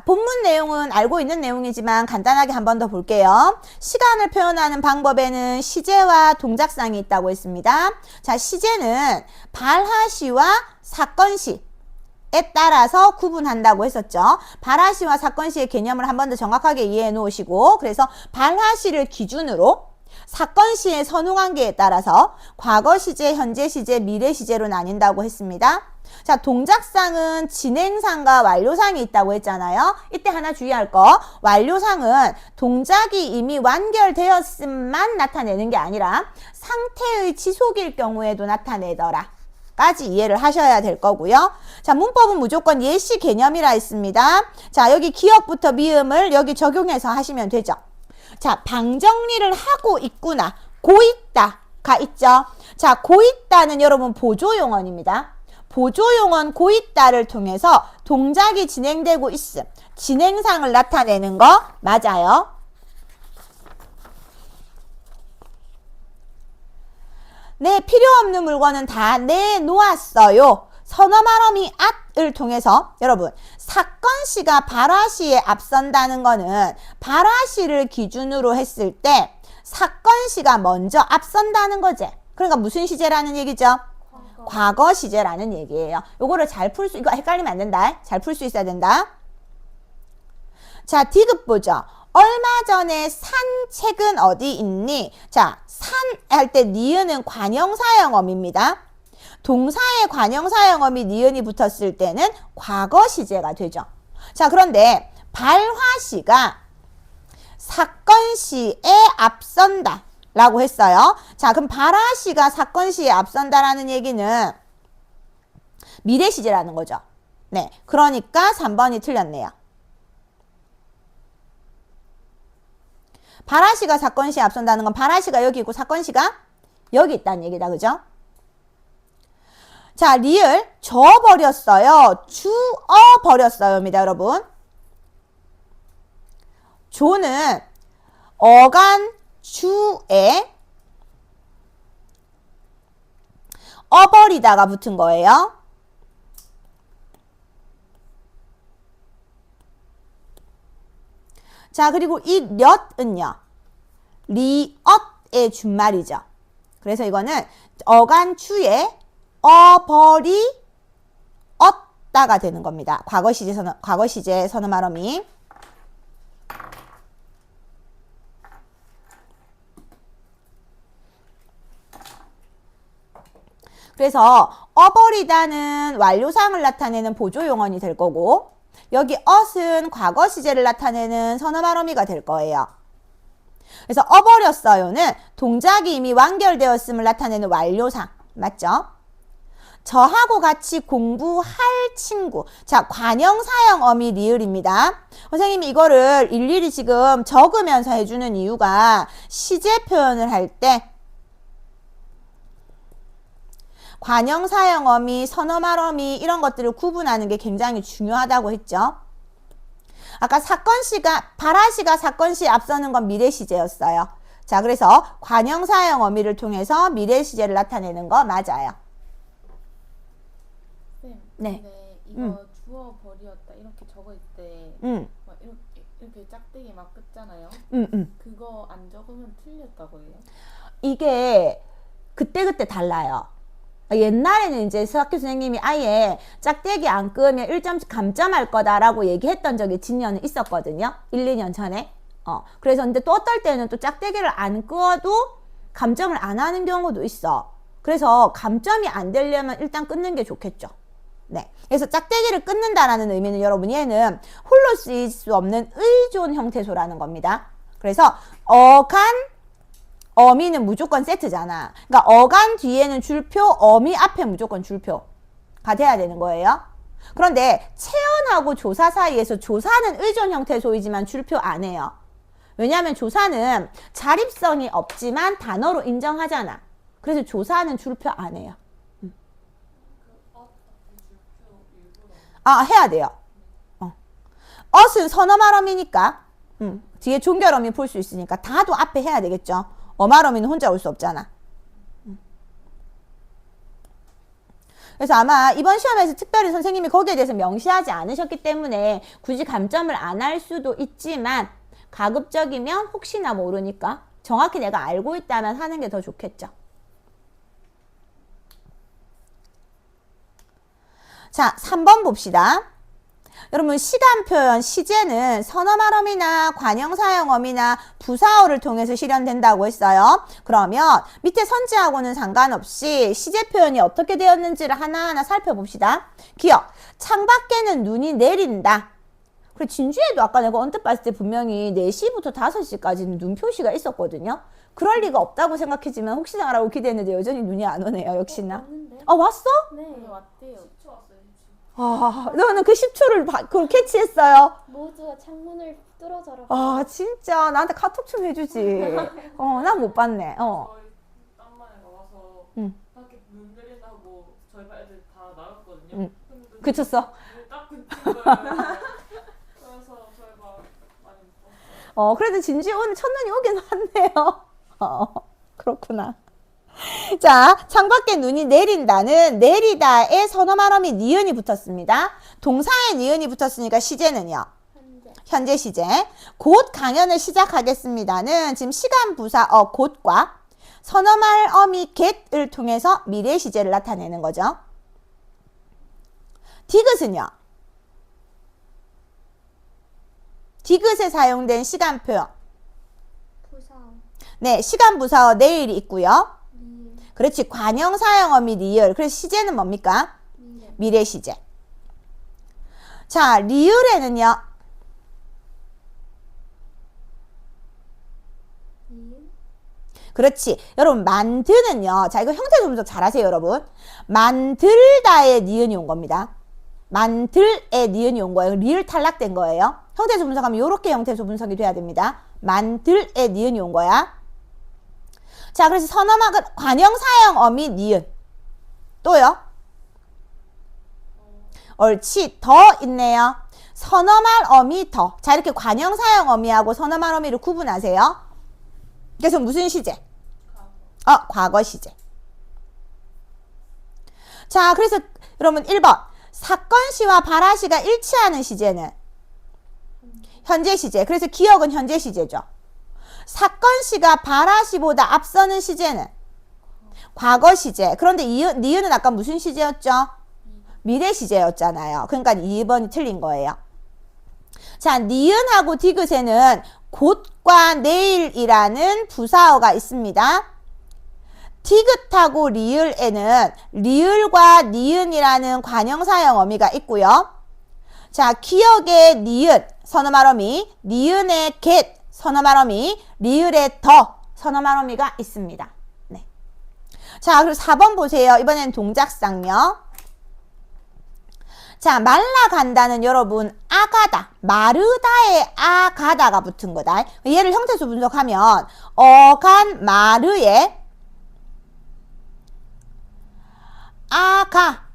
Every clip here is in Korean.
본문 내용은 알고 있는 내용이지만 간단하게 한 번 더 볼게요. 시간을 표현하는 방법에는 시제와 동작상이 있다고 했습니다. 자, 시제는 발화시와 사건시에 따라서 구분한다고 했었죠. 발화시와 사건시의 개념을 한 번 더 정확하게 이해해 놓으시고, 그래서 발화시를 기준으로 사건시의 선후관계에 따라서 과거 시제, 현재 시제, 미래 시제로 나뉜다고 했습니다. 자, 동작상은 진행상과 완료상이 있다고 했잖아요. 이때 하나 주의할 거, 완료상은 동작이 이미 완결되었음만 나타내는 게 아니라 상태의 지속일 경우에도 나타내더라 까지 이해를 하셔야 될 거고요. 자, 문법은 무조건 예시 개념이라 했습니다. 자, 여기 기억부터 미음을 여기 적용해서 하시면 되죠. 자, 방정리를 하고 있구나. 고있다가 있죠. 자, 고있다는 여러분 보조용언입니다. 보조용언 고있다를 통해서 동작이 진행되고 있음, 진행상을 나타내는 거 맞아요. 네, 필요 없는 물건은 다 내놓았어요. 선어말어미 at을 통해서 여러분, 사건시가 발화시에 앞선다는 거는 발화시를 기준으로 했을 때 사건시가 먼저 앞선다는 거지. 그러니까 무슨 시제라는 얘기죠? 과거 시제라는 얘기예요. 요거를 잘 풀 수, 이거 헷갈리면 안 된다. 잘 풀 수 있어야 된다. 자, 디귿 보죠. 얼마 전에 산 책은 어디 있니? 자, 산 할 때 니은은 관형사형어입니다. 동사에 관형사형어미 니은이 붙었을 때는 과거 시제가 되죠. 자, 그런데 발화시가 사건시에 앞선다 라고 했어요. 자, 그럼 발화시가 사건시에 앞선다라는 얘기는 미래 시제라는 거죠. 네, 그러니까 3번이 틀렸네요. 발화시가 사건시에 앞선다는 건 발화시가 여기 있고 사건시가 여기 있다는 얘기다. 그죠? 자, 리을 줘버렸어요. 주어버렸어요입니다. 여러분. 조는 어간 주에 어버리다가 붙은 거예요. 자, 그리고 이 엿은요, 리엇의 준말이죠. 그래서 이거는 어간추에 어버리 었다가 되는 겁니다. 과거 시제 선어말어미. 그래서 어버리다는 완료상을 나타내는 보조용언이 될 거고, 여기 엇은 과거 시제를 나타내는 선어말어미가 될 거예요. 그래서 어버렸어요는 동작이 이미 완결되었음을 나타내는 완료상. 맞죠? 저하고 같이 공부할 친구. 자, 관형사형 어미 리을입니다. 선생님이 이거를 일일이 지금 적으면서 해주는 이유가 시제 표현을 할 때 관형사형 어미, 선어말어미 이런 것들을 구분하는 게 굉장히 중요하다고 했죠. 아까 사건시가, 발화시가 사건시에 앞서는 건 미래시제였어요. 자, 그래서 관형사형 어미를 통해서 미래시제를 나타내는 거 맞아요. 네. 근데 이거 주어 버리었다 이렇게 적을 때 막 이렇게 짝대기 막 긋잖아요. 그거 안 적으면 틀렸다고 해요. 이게 그때그때 달라요. 옛날에는 이제 수학교 선생님이 아예 짝대기 안 끄면 1점 감점할 거다라고 얘기했던 적이 진년은 있었거든요. 1, 2년 전에. 그래서 근데 또 어떨 때는 또 짝대기를 안 끄어도 감점을 안 하는 경우도 있어. 그래서 감점이 안 되려면 일단 끊는 게 좋겠죠. 네. 그래서 짝대기를 끊는다라는 의미는 여러분 얘는 홀로 쓰일 수 없는 의존 형태소라는 겁니다. 그래서 어간 어미는 무조건 세트잖아. 그러니까 어간 뒤에는 줄표, 어미 앞에 무조건 줄표가 돼야 되는 거예요. 그런데 체언하고 조사 사이에서 조사는 의존 형태소이지만 줄표 안 해요. 왜냐하면 조사는 자립성이 없지만 단어로 인정하잖아. 그래서 조사는 줄표 안 해요. 해야 돼요. 엇은 선어말어미니까 뒤에 종결어미 볼 수 있으니까 다도 앞에 해야 되겠죠. 어말어미는 혼자 올 수 없잖아. 그래서 아마 이번 시험에서 특별히 선생님이 거기에 대해서 명시하지 않으셨기 때문에 굳이 감점을 안 할 수도 있지만 가급적이면 혹시나 모르니까 정확히 내가 알고 있다면 하는 게 더 좋겠죠. 자, 3번 봅시다. 여러분 시간 표현 시제는 선어말어미나 관형사형어미나 부사어를 통해서 실현된다고 했어요. 그러면 밑에 선지하고는 상관없이 시제 표현이 어떻게 되었는지를 하나하나 살펴봅시다. 기억, 창밖에는 눈이 내린다. 그리고 진주에도 아까 내가 언뜻 봤을 때 분명히 4시부터 5시까지는 눈 표시가 있었거든요. 그럴 리가 없다고 생각했지만 혹시나라고 기대했는데 여전히 눈이 안 오네요. 역시나. 왔는데? 왔어? 네, 왔대요. 10초 왔어요. 10초. 너는 그 10초를 그걸 캐치했어요? 모두가 창문을 뚫어져라. 진짜 나한테 카톡 좀 해주지. 난 못 봤네. 저희 딴만에 와서 응. 밖에 눈 내린다고 저희 반 애들 다 나갔거든요. 응. 근데 그쳤어? 눈이 딱 그친 거예요. 그래서 저희가 많이 못 봤어요. 그래도 진주에 오늘 첫눈이 오긴 왔네요. 그렇구나. 자, 창밖에 눈이 내린다는 내리다에 선어말어미 니은이 붙었습니다. 동사에 니은이 붙었으니까 시제는요. 현재 시제. 곧 강연을 시작하겠습니다는 지금 시간 부사 곧과 선어말어미 get을 통해서 미래 시제를 나타내는 거죠. 디귿은요. 디귿에 사용된 시간 표현. 부사어. 네, 시간 부사어 내일이 있고요. 미래. 그렇지. 관형 사형어미 리을. 그래서 시제는 뭡니까? 미래. 미래 시제. 자, 리을에는요. 니은. 그렇지. 여러분 만드는요. 자, 이거 형태 분석 잘하세요, 여러분. 만들다의 니은이 온 겁니다. 만들의 니은이 온 거예요. 리을 탈락된 거예요. 형태소 분석하면 이렇게 형태소 분석이 돼야 됩니다. 만들의 니은이 온 거야. 자, 그래서 선어막은 관형사형 어미 니은. 또요. 옳지. 더 있네요. 선어말 어미 더. 자, 이렇게 관형사형 어미하고 선어말 어미를 구분하세요. 그래서 무슨 시제? 과거 시제. 자, 그래서 여러분 1번. 사건시와 발화시가 일치하는 시제는 현재 시제. 그래서 기억은 현재 시제죠. 사건시가 발화시보다 앞서는 시제는 과거 시제. 그런데 니은은 아까 무슨 시제였죠? 미래 시제였잖아요. 그러니까 2번이 틀린 거예요. 자, 니은하고 디귿에는 곧과 내일이라는 부사어가 있습니다. 디귿하고 리을에는 리을과 니은이라는 관형사형 어미가 있고요. 자, 기억의 니은, 선어말어미, 니은의 get, 선어말어미, 리을의 더, 선어말어미가 있습니다. 네. 자, 그리고 4번 보세요. 이번엔 동작상요. 자, 말라간다는 여러분 아가다, 마르다에 아가다가 붙은 거다. 얘를 형태수 분석하면 어간 마르에 아가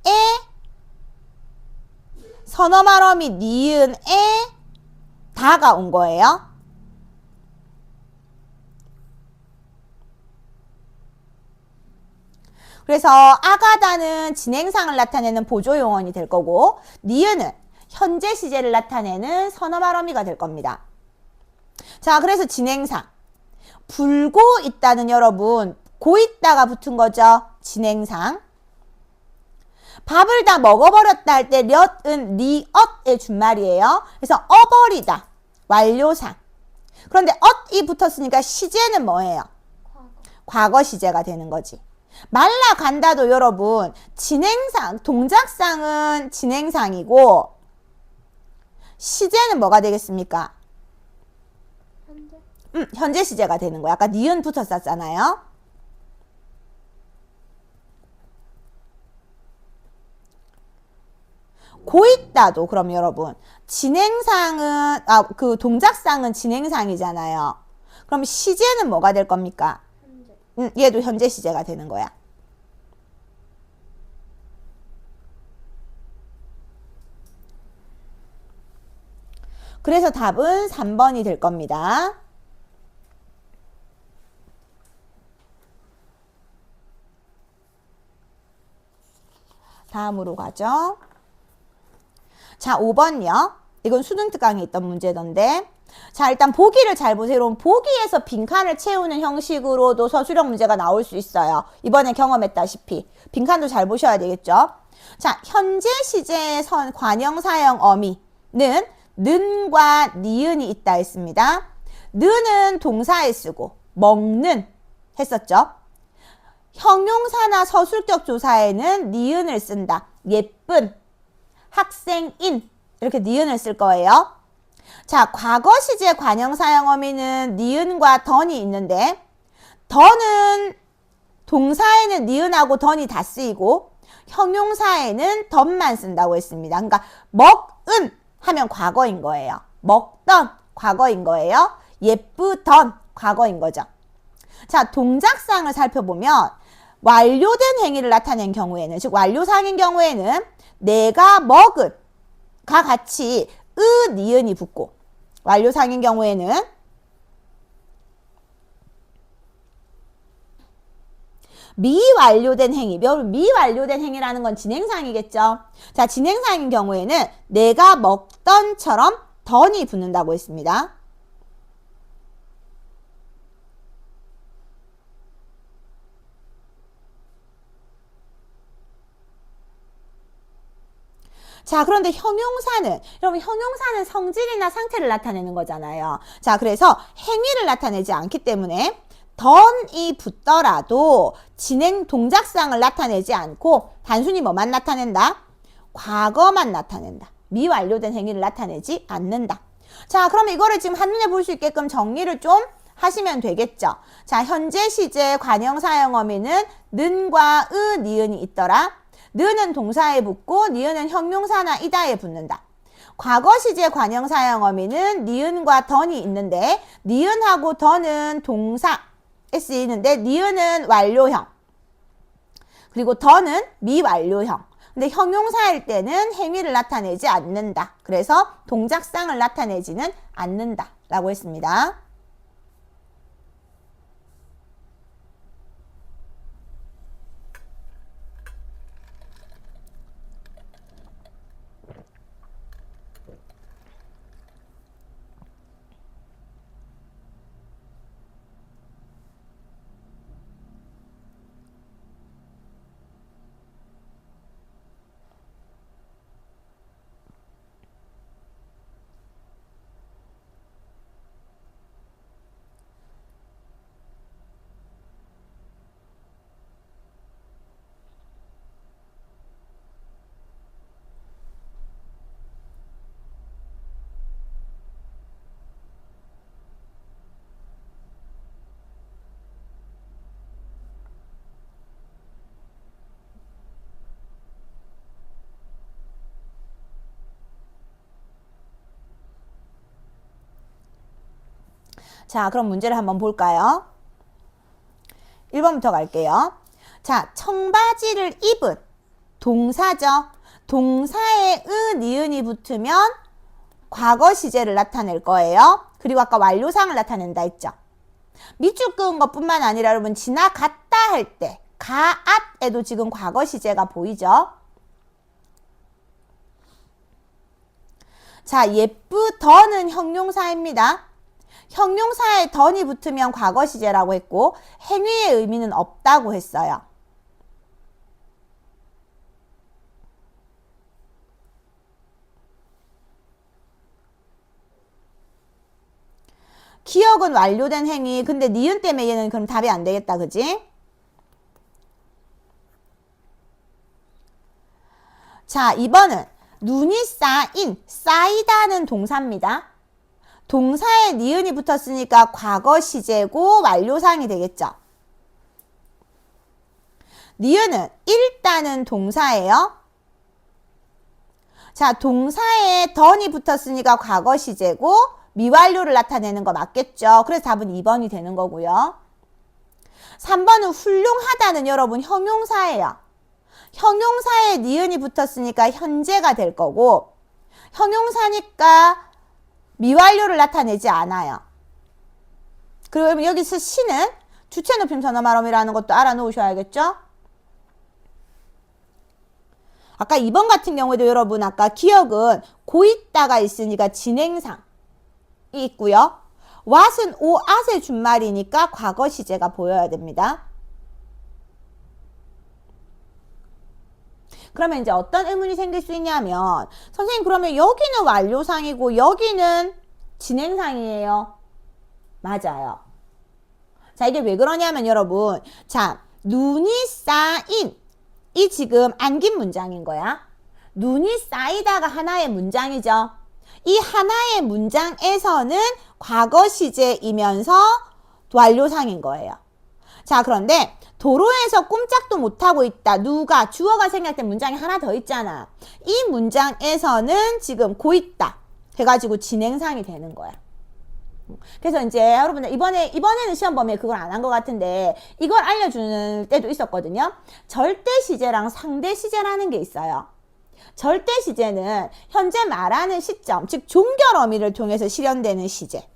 에 선어말어미 니은에 다가 온 거예요. 그래서 아가다는 진행상을 나타내는 보조용언이 될 거고 니은은 현재 시제를 나타내는 선어말어미가 될 겁니다. 자, 그래서 진행상 불고 있다는 여러분 고 있다가 붙은 거죠. 진행상. 밥을 다 먹어버렸다 할 때 렛은 리엇의 준말이에요. 그래서 어버리다 완료상. 그런데 엇이 붙었으니까 시제는 뭐예요? 과거 시제가 되는 거지. 말라간다도 여러분 진행상, 동작상은 진행상이고 시제는 뭐가 되겠습니까? 현재. 현재 시제가 되는 거야. 아까 니은 붙었었잖아요. 고 있다도 그럼 여러분 진행상은 그 동작상은 진행상이잖아요. 그럼 시제는 뭐가 될 겁니까? 현재. 얘도 현재 시제가 되는 거야. 그래서 답은 3번이 될 겁니다. 다음으로 가죠. 자, 5번요. 이건 수능 특강에 있던 문제던데. 자, 일단 보기를 잘 보세요. 여러분, 보기에서 빈칸을 채우는 형식으로도 서술형 문제가 나올 수 있어요. 이번에 경험했다시피. 빈칸도 잘 보셔야 되겠죠. 자, 현재 시제의 관형사형 어미는 는과 니은이 있다 했습니다. 는은 동사에 쓰고 먹는 했었죠. 형용사나 서술격 조사에는 니은을 쓴다. 예쁜, 학생인 이렇게 니은을 쓸 거예요. 자, 과거 시제 관형사형 어미는 니은과 던이 있는데 던은 동사에는 니은하고 던이 다 쓰이고 형용사에는 던만 쓴다고 했습니다. 그러니까 먹은 하면 과거인 거예요. 먹던 과거인 거예요. 예쁘던 과거인 거죠. 자, 동작상을 살펴보면 완료된 행위를 나타낸 경우에는, 즉 완료상인 경우에는 내가 먹은 가 같이 으, 니은이 붙고, 완료상인 경우에는 미완료된 행위, 미완료된 행위라는 건 진행상이겠죠. 자, 진행상인 경우에는 내가 먹던처럼 던이 붙는다고 했습니다. 자, 그런데 형용사는, 여러분 형용사는 성질이나 상태를 나타내는 거잖아요. 자, 그래서 행위를 나타내지 않기 때문에 던이 붙더라도 진행 동작상을 나타내지 않고 단순히 뭐만 나타낸다? 과거만 나타낸다. 미완료된 행위를 나타내지 않는다. 자, 그러면 이거를 지금 한눈에 볼 수 있게끔 정리를 좀 하시면 되겠죠. 자, 현재 시제 관형사형 어미는 는과 으, 니은이 있더라. 는은 동사에 붙고 니은은 형용사나 이다에 붙는다. 과거 시제 관형사형 어미는 니은과 던이 있는데 니은하고 던은 동사에 쓰이는데 니은은 완료형 그리고 던은 미완료형. 근데 형용사일 때는 행위를 나타내지 않는다. 그래서 동작상을 나타내지는 않는다 라고 했습니다. 자, 그럼 문제를 한번 볼까요? 1번부터 갈게요. 자, 청바지를 입은 동사죠. 동사에 으, 니은이 붙으면 과거 시제를 나타낼 거예요. 그리고 아까 완료상을 나타낸다 했죠. 밑줄 그은 것뿐만 아니라 여러분 지나갔다 할 때 가앗에도 지금 과거 시제가 보이죠. 자, 예쁘던은 형용사입니다. 형용사에 던이 붙으면 과거 시제라고 했고 행위의 의미는 없다고 했어요. 기억은 완료된 행위. 근데 니은 때문에 얘는 그럼 답이 안 되겠다. 그지? 자, 2번은 눈이 쌓인, 쌓이다는 동사입니다. 동사에 니은이 붙었으니까 과거 시제고 완료상이 되겠죠. 니은은 읽다는 동사예요. 자, 동사에 던이 붙었으니까 과거 시제고 미완료를 나타내는 거 맞겠죠. 그래서 답은 2번이 되는 거고요. 3번은 훌륭하다는 여러분 형용사예요. 형용사에 니은이 붙었으니까 현재가 될 거고 형용사니까 미완료를 나타내지 않아요. 그러면 여기서 시는 주체 높임 전어 말음이라는 것도 알아놓으셔야겠죠? 아까 2번 같은 경우에도 여러분 아까 기억은 고 있다가 있으니까 진행상이 있고요. what은 오앗의 준말이니까 과거 시제가 보여야 됩니다. 그러면 이제 어떤 의문이 생길 수 있냐면 선생님 그러면 여기는 완료상이고 여기는 진행상이에요. 맞아요. 자, 이게 왜 그러냐면 여러분, 자, 눈이 쌓인 이 지금 안긴 문장인 거야. 눈이 쌓이다가 하나의 문장이죠. 이 하나의 문장에서는 과거 시제이면서 완료상인 거예요. 자, 그런데 도로에서 꼼짝도 못하고 있다. 누가 주어가 생략 된 문장이 하나 더 있잖아. 이 문장에서는 지금 고 있다 해가지고 진행상이 되는 거야. 그래서 이제 여러분들 이번에는 시험 범위에 그걸 안 한 것 같은데 이걸 알려주는 때도 있었거든요. 절대 시제랑 상대 시제라는 게 있어요. 절대 시제는 현재 말하는 시점, 즉 종결 어미를 통해서 실현되는 시제.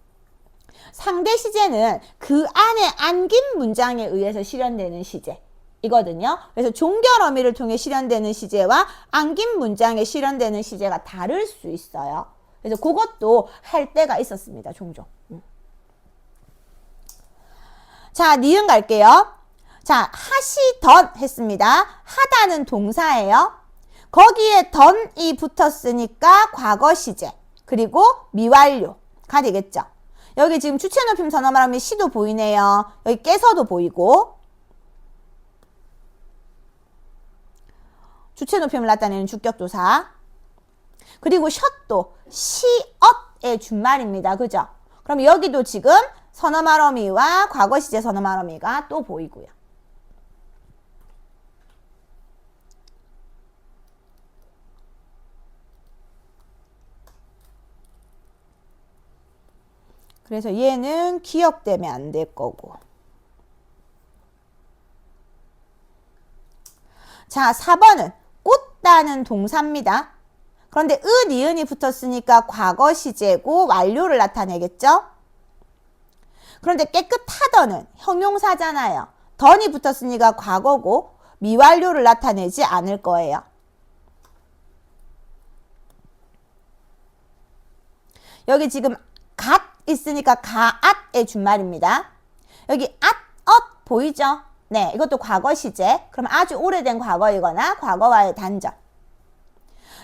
상대 시제는 그 안에 안긴 문장에 의해서 실현되는 시제이거든요. 그래서 종결 어미를 통해 실현되는 시제와 안긴 문장에 실현되는 시제가 다를 수 있어요. 그래서 그것도 할 때가 있었습니다. 종종. 자, 니은 갈게요. 자, 하시던 했습니다. 하다는 동사예요. 거기에 던이 붙었으니까 과거 시제 그리고 미완료가 되겠죠. 여기 지금 주체 높임 선어 말하면 시도 보이네요. 여기 깨서도 보이고 주체 높임을 나타내는 주격조사 그리고 셔도 시엇의 준말입니다. 그죠? 그럼 여기도 지금 선어 말어미와 과거 시제 선어 말어미가 또 보이고요. 그래서 얘는 기억되면 안 될 거고. 자, 4번은 꽂다는 동사입니다. 그런데 니은이 붙었으니까 과거 시제고 완료를 나타내겠죠? 그런데 깨끗하던은 형용사잖아요. 던이 붙었으니까 과거고 미완료를 나타내지 않을 거예요. 여기 지금 갓 있으니까 가앗의 준말입니다. 여기 앗엇 보이죠? 네, 이것도 과거 시제. 그럼 아주 오래된 과거이거나 과거와의 단절.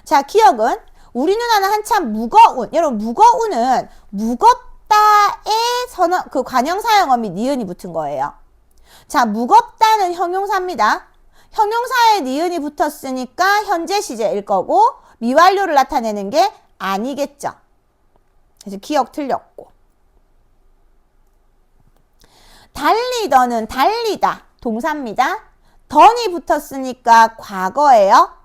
자, 기억은 우리 누나는 한참 무거운. 여러분 무거운은 무겁다의 선어 그 관형 사용어미 니은이 붙은 거예요. 자, 무겁다는 형용사입니다. 형용사에 니은이 붙었으니까 현재 시제일 거고 미완료를 나타내는 게 아니겠죠. 그래서 기억 틀렸고. 달리더는 달리다 동사입니다. 던이 붙었으니까 과거예요.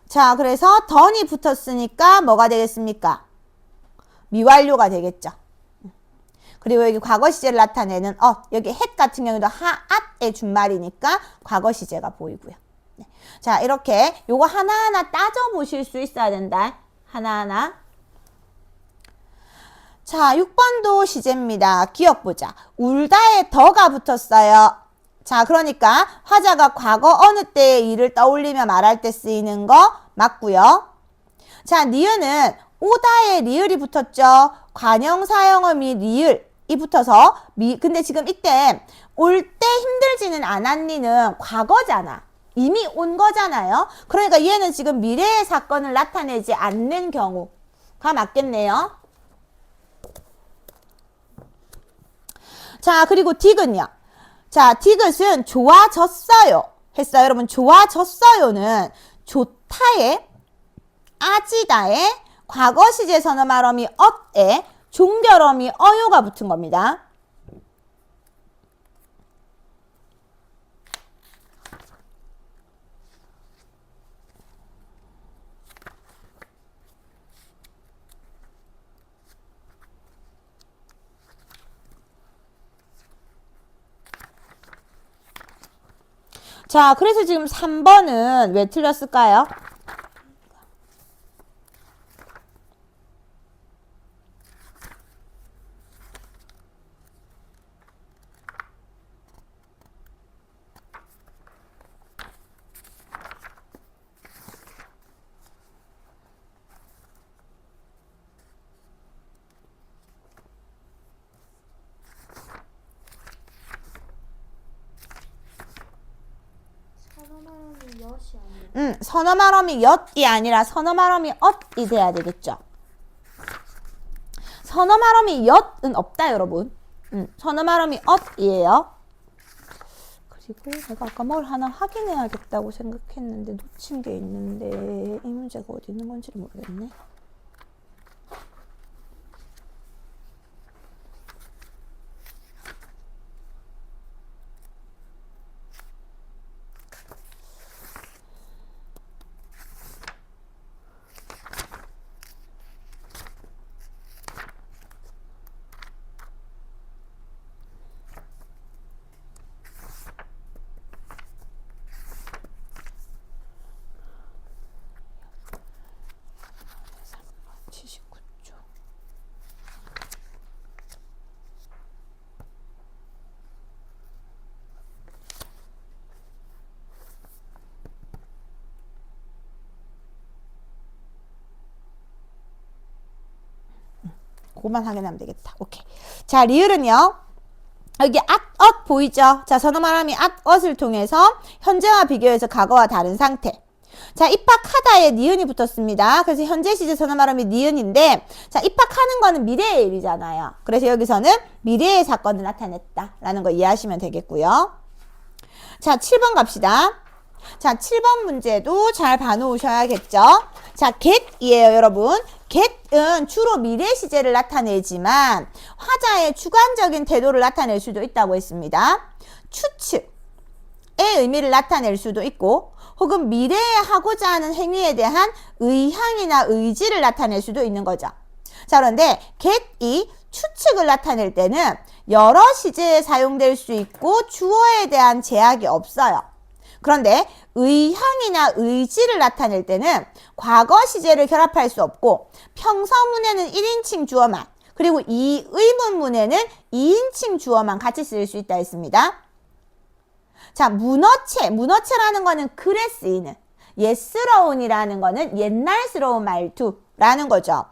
자, 그래서 던이 붙었으니까 뭐가 되겠습니까? 미완료가 되겠죠. 그리고 여기 과거 시제를 나타내는 여기 햇 같은 경우도 하앗의 준말이니까 과거 시제가 보이고요. 네. 자, 이렇게 요거 하나하나 따져보실 수 있어야 된다. 하나하나. 자, 6번도 시제입니다. 기억 보자. 울다에 더가 붙었어요. 자, 그러니까 화자가 과거 어느 때의 일을 떠올리며 말할 때 쓰이는 거 맞고요. 자, 니은은 오다에 리을이 붙었죠. 관형 사용어미 리을이 붙어서 근데 지금 이때 올 때 힘들지는 않았니는 과거잖아. 이미 온 거잖아요. 그러니까 얘는 지금 미래의 사건을 나타내지 않는 경우가 맞겠네요. 자, 그리고 딕은요. 자, 딕은 좋아졌어요 했어요. 여러분 좋아졌어요는 좋다에 아지다에 과거 시제 선어 말어미 엇에 종결어미 어요가 붙은 겁니다. 자, 그래서 지금 3번은 왜 틀렸을까요? 서너 말하면 엿이 아니에요. 선어 말음이 엿이 아니라 선어 말음이 엇이 돼야 되겠죠. 선어 말음이 엿은 없다, 여러분. 선어 말음이 엇이에요. 그리고 내가 아까 뭘 하나 확인해야겠다고 생각했는데 놓친 게 있는데 이 문제가 어디 있는 건지 모르겠네. 그만 확인하면 되겠다. 오케이. 자, 리을은요. 여기 엇 보이죠? 자, 선어 말함이 엇을 통해서 현재와 비교해서 과거와 다른 상태. 자, 입학하다에 니은이 붙었습니다. 그래서 현재 시제 선어 말함이 니은인데, 자, 입학하는 거는 미래의 일이잖아요. 그래서 여기서는 미래의 사건을 나타냈다라는 거 이해하시면 되겠고요. 자, 7번 갑시다. 자, 7번 문제도 잘 봐놓으셔야겠죠? 자, get이에요, 여러분. get은 주로 미래 시제를 나타내지만 화자의 주관적인 태도를 나타낼 수도 있다고 했습니다. 추측의 의미를 나타낼 수도 있고 혹은 미래에 하고자 하는 행위에 대한 의향이나 의지를 나타낼 수도 있는 거죠. 자, 그런데 get이 추측을 나타낼 때는 여러 시제에 사용될 수 있고 주어에 대한 제약이 없어요. 그런데 의향이나 의지를 나타낼 때는 과거 시제를 결합할 수 없고 평서문에는 1인칭 주어만 그리고 이 의문문에는 2인칭 주어만 같이 쓸 수 있다 했습니다. 자, 문어체라는 거는 글에 쓰이는 옛스러운이라는 거는 옛날스러운 말투라는 거죠.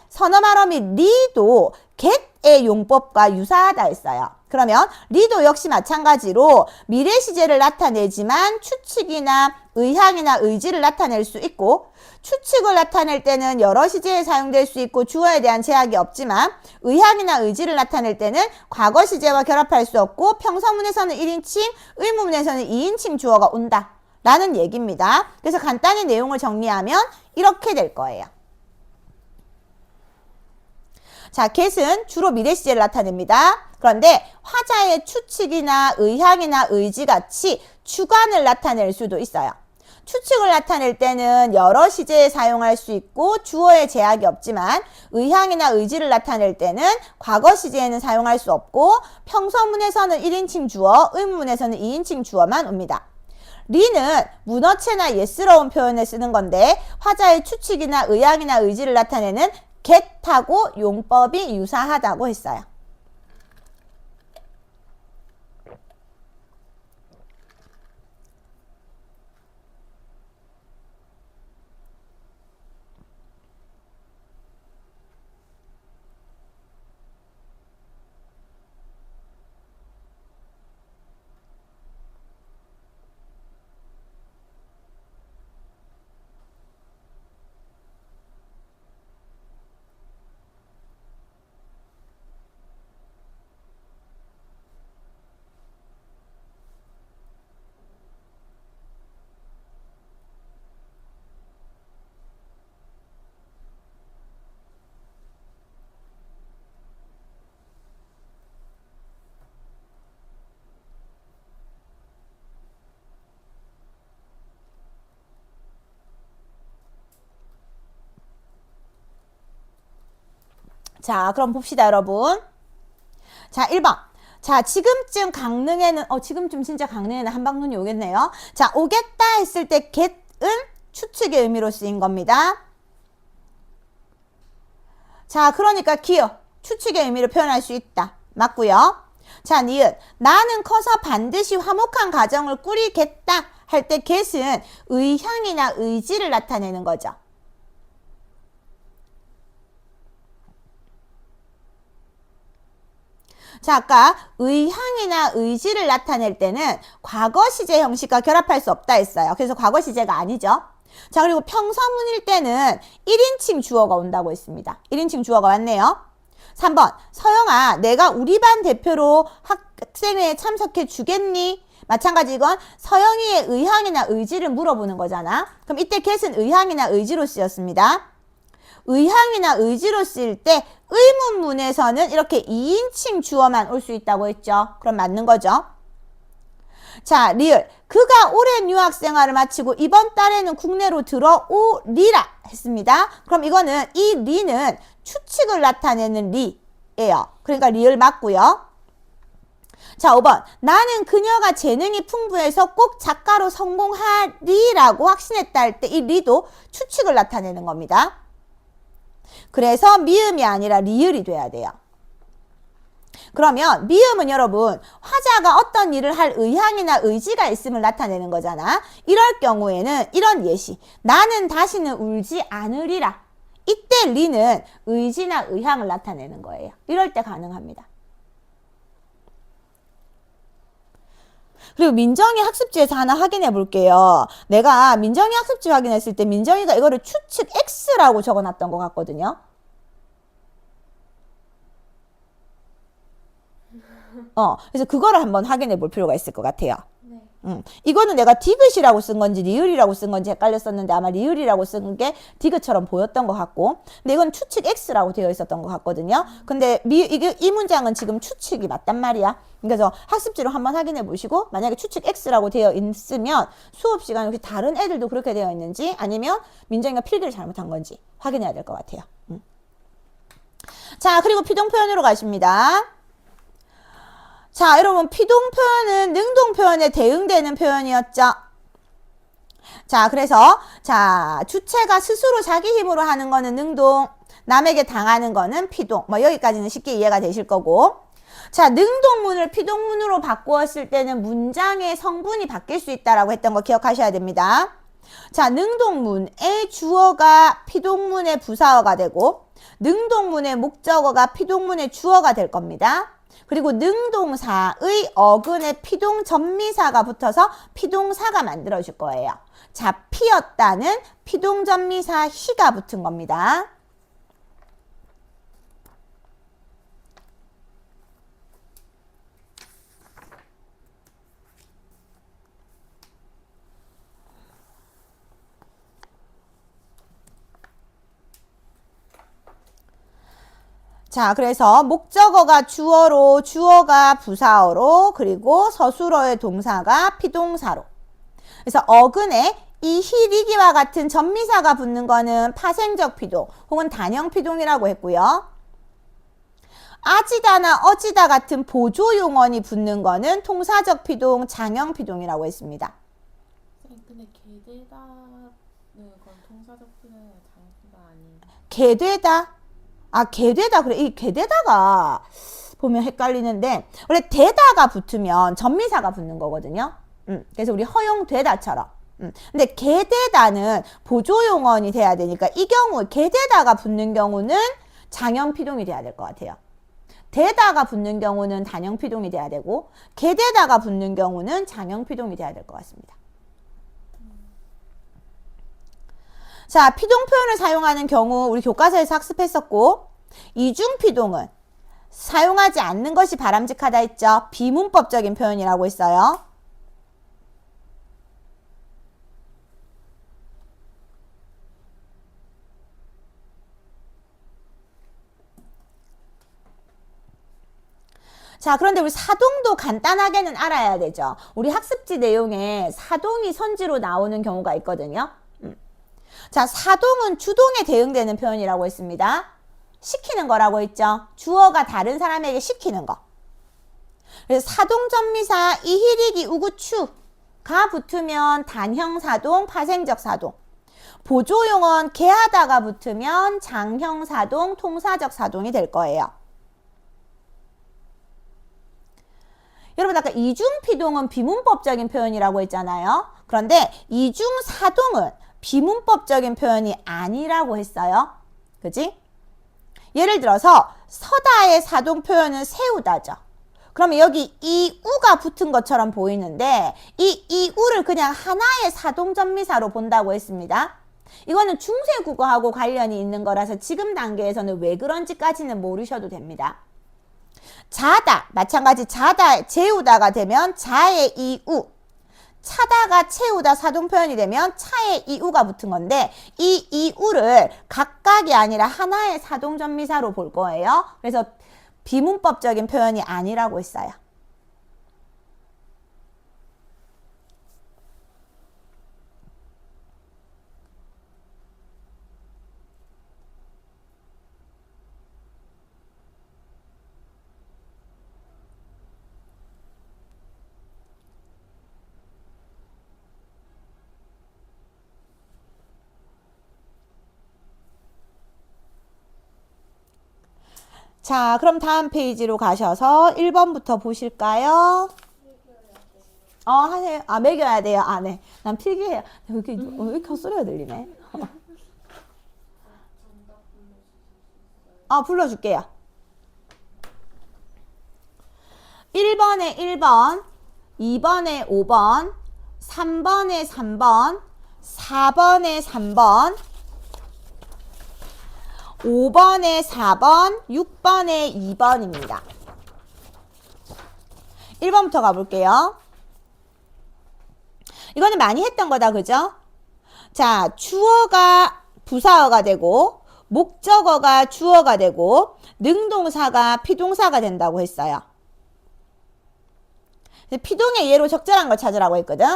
선어 말음이 리도 get의 용법과 유사하다 했어요. 그러면 리도 역시 마찬가지로 미래 시제를 나타내지만 추측이나 의향이나 의지를 나타낼 수 있고 추측을 나타낼 때는 여러 시제에 사용될 수 있고 주어에 대한 제약이 없지만 의향이나 의지를 나타낼 때는 과거 시제와 결합할 수 없고 평서문에서는 1인칭, 의문문에서는 2인칭 주어가 온다 라는 얘기입니다. 그래서 간단히 내용을 정리하면 이렇게 될 거예요. 자, get은 주로 미래 시제를 나타냅니다. 그런데 화자의 추측이나 의향이나 의지같이 주관을 나타낼 수도 있어요. 추측을 나타낼 때는 여러 시제에 사용할 수 있고 주어에 제약이 없지만 의향이나 의지를 나타낼 때는 과거 시제에는 사용할 수 없고 평서문에서는 1인칭 주어, 의문문에서는 2인칭 주어만 옵니다. 리는 문어체나 옛스러운 표현에 쓰는 건데 화자의 추측이나 의향이나 의지를 나타내는 get하고 용법이 유사하다고 했어요. 자, 그럼 봅시다, 여러분. 자, 1번. 자, 지금쯤 강릉에는, 지금쯤 진짜 강릉에는 한방눈이 오겠네요. 자, 오겠다 했을 때 get은 추측의 의미로 쓰인 겁니다. 자, 그러니까 기어, 추측의 의미로 표현할 수 있다. 맞고요. 자, 니은, 나는 커서 반드시 화목한 가정을 꾸리겠다 할 때 get은 의향이나 의지를 나타내는 거죠. 자, 아까 의향이나 의지를 나타낼 때는 과거 시제 형식과 결합할 수 없다 했어요. 그래서 과거 시제가 아니죠. 자, 그리고 평서문일 때는 1인칭 주어가 온다고 했습니다. 1인칭 주어가 왔네요. 3번, 서영아, 내가 우리 반 대표로 학생회에 참석해 주겠니? 마찬가지 이건 서영이의 의향이나 의지를 물어보는 거잖아. 그럼 이때 get은 의향이나 의지로 쓰였습니다. 의향이나 의지로 쓰일 때 의문문에서는 이렇게 2인칭 주어만 올 수 있다고 했죠. 그럼 맞는 거죠. 자, 리을. 그가 오랜 유학 생활을 마치고 이번 달에는 국내로 들어오리라 했습니다. 그럼 이거는 이 리는 추측을 나타내는 리예요. 그러니까 리을 맞고요. 자, 5번. 나는 그녀가 재능이 풍부해서 꼭 작가로 성공하리라고 확신했다 할 때 이 리도 추측을 나타내는 겁니다. 그래서 미음이 아니라 리을이 돼야 돼요. 그러면 미음은 여러분 화자가 어떤 일을 할 의향이나 의지가 있음을 나타내는 거잖아. 이럴 경우에는 이런 예시. 나는 다시는 울지 않으리라. 이때 리는 의지나 의향을 나타내는 거예요. 이럴 때 가능합니다. 그리고 민정이 학습지에서 하나 확인해 볼게요. 내가 민정이 학습지 확인했을 때 민정이가 이거를 추측 X라고 적어놨던 것 같거든요. 그래서 그거를 한번 확인해 볼 필요가 있을 것 같아요. 네. 이거는 내가 디귿이라고 쓴 건지 리을이라고 쓴 건지 헷갈렸었는데 아마 리을이라고 쓴 게 디귿처럼 보였던 것 같고, 근데 이건 추측 X라고 되어 있었던 것 같거든요. 근데 이 문장은 지금 추측이 맞단 말이야. 그래서 학습지로 한번 확인해 보시고 만약에 추측 X라고 되어 있으면 수업 시간에 혹시 다른 애들도 그렇게 되어 있는지 아니면 민정이가 필기를 잘못한 건지 확인해야 될 것 같아요. 자, 그리고 피동 표현으로 가십니다. 자, 여러분 피동 표현은 능동 표현에 대응되는 표현이었죠. 자, 그래서 주체가 스스로 자기 힘으로 하는 거는 능동, 남에게 당하는 거는 피동. 뭐 여기까지는 쉽게 이해가 되실 거고. 자, 능동문을 피동문으로 바꾸었을 때는 문장의 성분이 바뀔 수 있다라고 했던 거 기억하셔야 됩니다. 자, 능동문의 주어가 피동문의 부사어가 되고 능동문의 목적어가 피동문의 주어가 될 겁니다. 그리고 능동사의 어근에 피동 전미사가 붙어서 피동사가 만들어질 거예요. 자, 피었다는 피동 전미사 히가 붙은 겁니다. 자, 그래서 목적어가 주어로, 주어가 부사어로, 그리고 서술어의 동사가 피동사로. 그래서 어근에 이 히리기와 같은 전미사가 붙는 거는 파생적 피동 혹은 단형 피동이라고 했고요. 아지다나 어지다 같은 보조 용언이 붙는 거는 통사적 피동, 장형 피동이라고 했습니다. 근데 개되다는 건 통사적 피동이나 장형 피동 아니에요? 개되다. 개되다. 그래. 이 개되다가 보면 헷갈리는데 원래 되다가 붙으면 전미사가 붙는 거거든요. 그래서 우리 허용되다처럼. 근데 개되다는 보조용언이 돼야 되니까 이 경우 개되다가 붙는 경우는 장형 피동이 돼야 될 것 같아요. 되다가 붙는 경우는 단형 피동이 돼야 되고 개되다가 붙는 경우는 장형 피동이 돼야 될 것 같습니다. 자, 피동 표현을 사용하는 경우 우리 교과서에서 학습했었고 이중 피동은 사용하지 않는 것이 바람직하다 했죠. 비문법적인 표현이라고 했어요. 자, 그런데 우리 사동도 간단하게는 알아야 되죠. 우리 학습지 내용에 사동이 선지로 나오는 경우가 있거든요. 자, 사동은 주동에 대응되는 표현이라고 했습니다. 시키는 거라고 했죠. 주어가 다른 사람에게 시키는 거. 그래서 사동전미사 이희리기 우구추가 붙으면 단형사동, 파생적 사동. 보조용언 개하다가 붙으면 장형사동, 통사적 사동이 될 거예요. 여러분 아까 이중피동은 비문법적인 표현이라고 했잖아요. 그런데 이중사동은 비문법적인 표현이 아니라고 했어요. 그지? 예를 들어서 서다의 사동 표현은 세우다죠. 그러면 여기 이우가 붙은 것처럼 보이는데 이 이우를 그냥 하나의 사동전미사로 본다고 했습니다. 이거는 중세국어하고 관련이 있는 거라서 지금 단계에서는 왜 그런지까지는 모르셔도 됩니다. 자다, 마찬가지 자다, 재우다가 되면 자의 이우, 차다가 채우다 사동 표현이 되면 차의 이우가 붙은 건데 이 이우를 각각이 아니라 하나의 사동전미사로 볼 거예요. 그래서 비문법적인 표현이 아니라고 했어요. 자, 그럼 다음 페이지로 가셔서 1번부터 보실까요? 하세요. 매겨야 돼요. 네. 난 필기해요. 왜 이렇게 헛소리가 들리네. 불러줄게요. 1번에 1번, 2번에 5번, 3번에 3번, 4번에 3번, 5번에 4번, 6번에 2번입니다. 1번부터 가볼게요. 이거는 많이 했던 거다, 그죠? 자, 주어가 부사어가 되고, 목적어가 주어가 되고, 능동사가 피동사가 된다고 했어요. 피동의 예로 적절한 걸 찾으라고 했거든.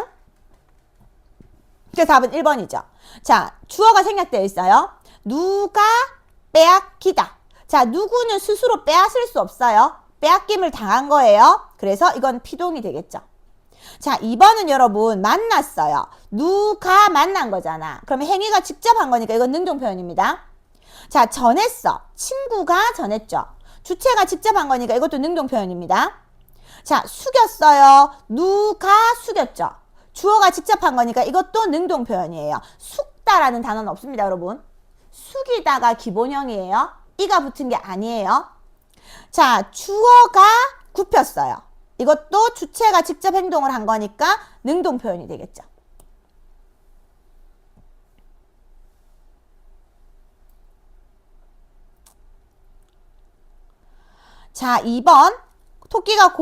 그래서 답은 1번이죠. 자, 주어가 생략되어 있어요. 누가 빼앗기다. 자, 누구는 스스로 빼앗을 수 없어요. 빼앗김을 당한 거예요. 그래서 이건 피동이 되겠죠. 자, 2번은 여러분 만났어요. 누가 만난 거잖아. 그러면 행위가 직접 한 거니까 이건 능동 표현입니다. 자, 전했어. 친구가 전했죠. 주체가 직접 한 거니까 이것도 능동 표현입니다. 자, 숙였어요. 누가 숙였죠. 주어가 직접 한 거니까 이것도 능동 표현이에요. 숙다라는 단어는 없습니다, 여러분. 숙이다가 기본형이에요. 이가 붙은 게 아니에요. 자, 주어가 굽혔어요. 이것도 주체가 직접 행동을 한 거니까 능동 표현이 되겠죠. 자, 2번. 토끼가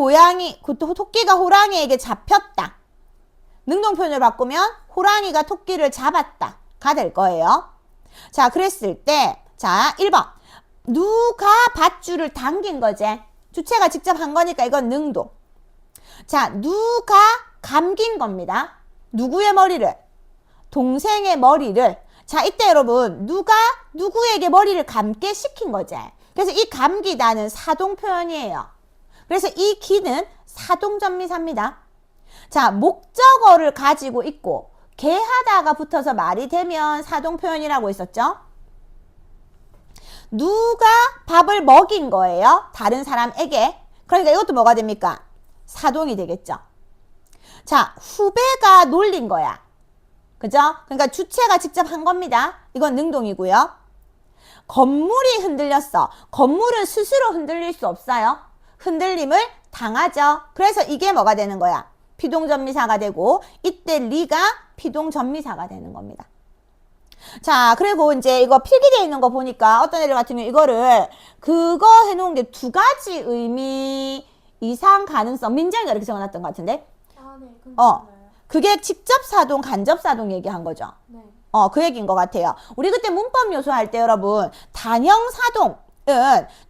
호랑이에게 잡혔다. 능동 표현을 바꾸면 호랑이가 토끼를 잡았다가 될 거예요. 자, 그랬을 때, 자, 1번. 누가 밧줄을 당긴 거지? 주체가 직접 한 거니까 이건 능동. 자, 누가 감긴 겁니다. 누구의 머리를? 동생의 머리를. 자, 이때 여러분, 누가 누구에게 머리를 감게 시킨 거지? 그래서 이 감기다는 사동 표현이에요. 그래서 이 기는 사동전미사입니다. 자, 목적어를 가지고 있고 개하다가 붙어서 말이 되면 사동 표현이라고 했었죠. 누가 밥을 먹인 거예요. 다른 사람에게. 그러니까 이것도 뭐가 됩니까? 사동이 되겠죠. 자, 후배가 놀린 거야. 그죠? 그러니까 주체가 직접 한 겁니다. 이건 능동이고요. 건물이 흔들렸어. 건물은 스스로 흔들릴 수 없어요. 흔들림을 당하죠. 그래서 이게 뭐가 되는 거야? 피동전미사가 되고 이때 리가 피동전미사가 되는 겁니다. 자, 그리고 이제 이거 필기되어 있는 거 보니까 어떤 애들 같은 경우 이거를 그거 해놓은 게 2가지 의미 이상 가능성 민정이가 이렇게 적어놨던 것 같은데 네. 그게 직접사동 간접사동 얘기한 거죠. 네. 그 얘기인 것 같아요. 우리 그때 문법 요소 할 때 여러분 단형사동은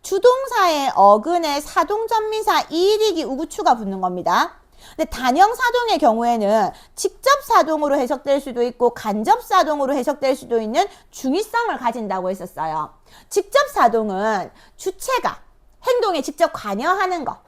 주동사의 어근에 사동전미사 이일이기 우구추가 붙는 겁니다. 근데 단형사동의 경우에는 직접사동으로 해석될 수도 있고 간접사동으로 해석될 수도 있는 중의성을 가진다고 했었어요. 직접사동은 주체가 행동에 직접 관여하는 거.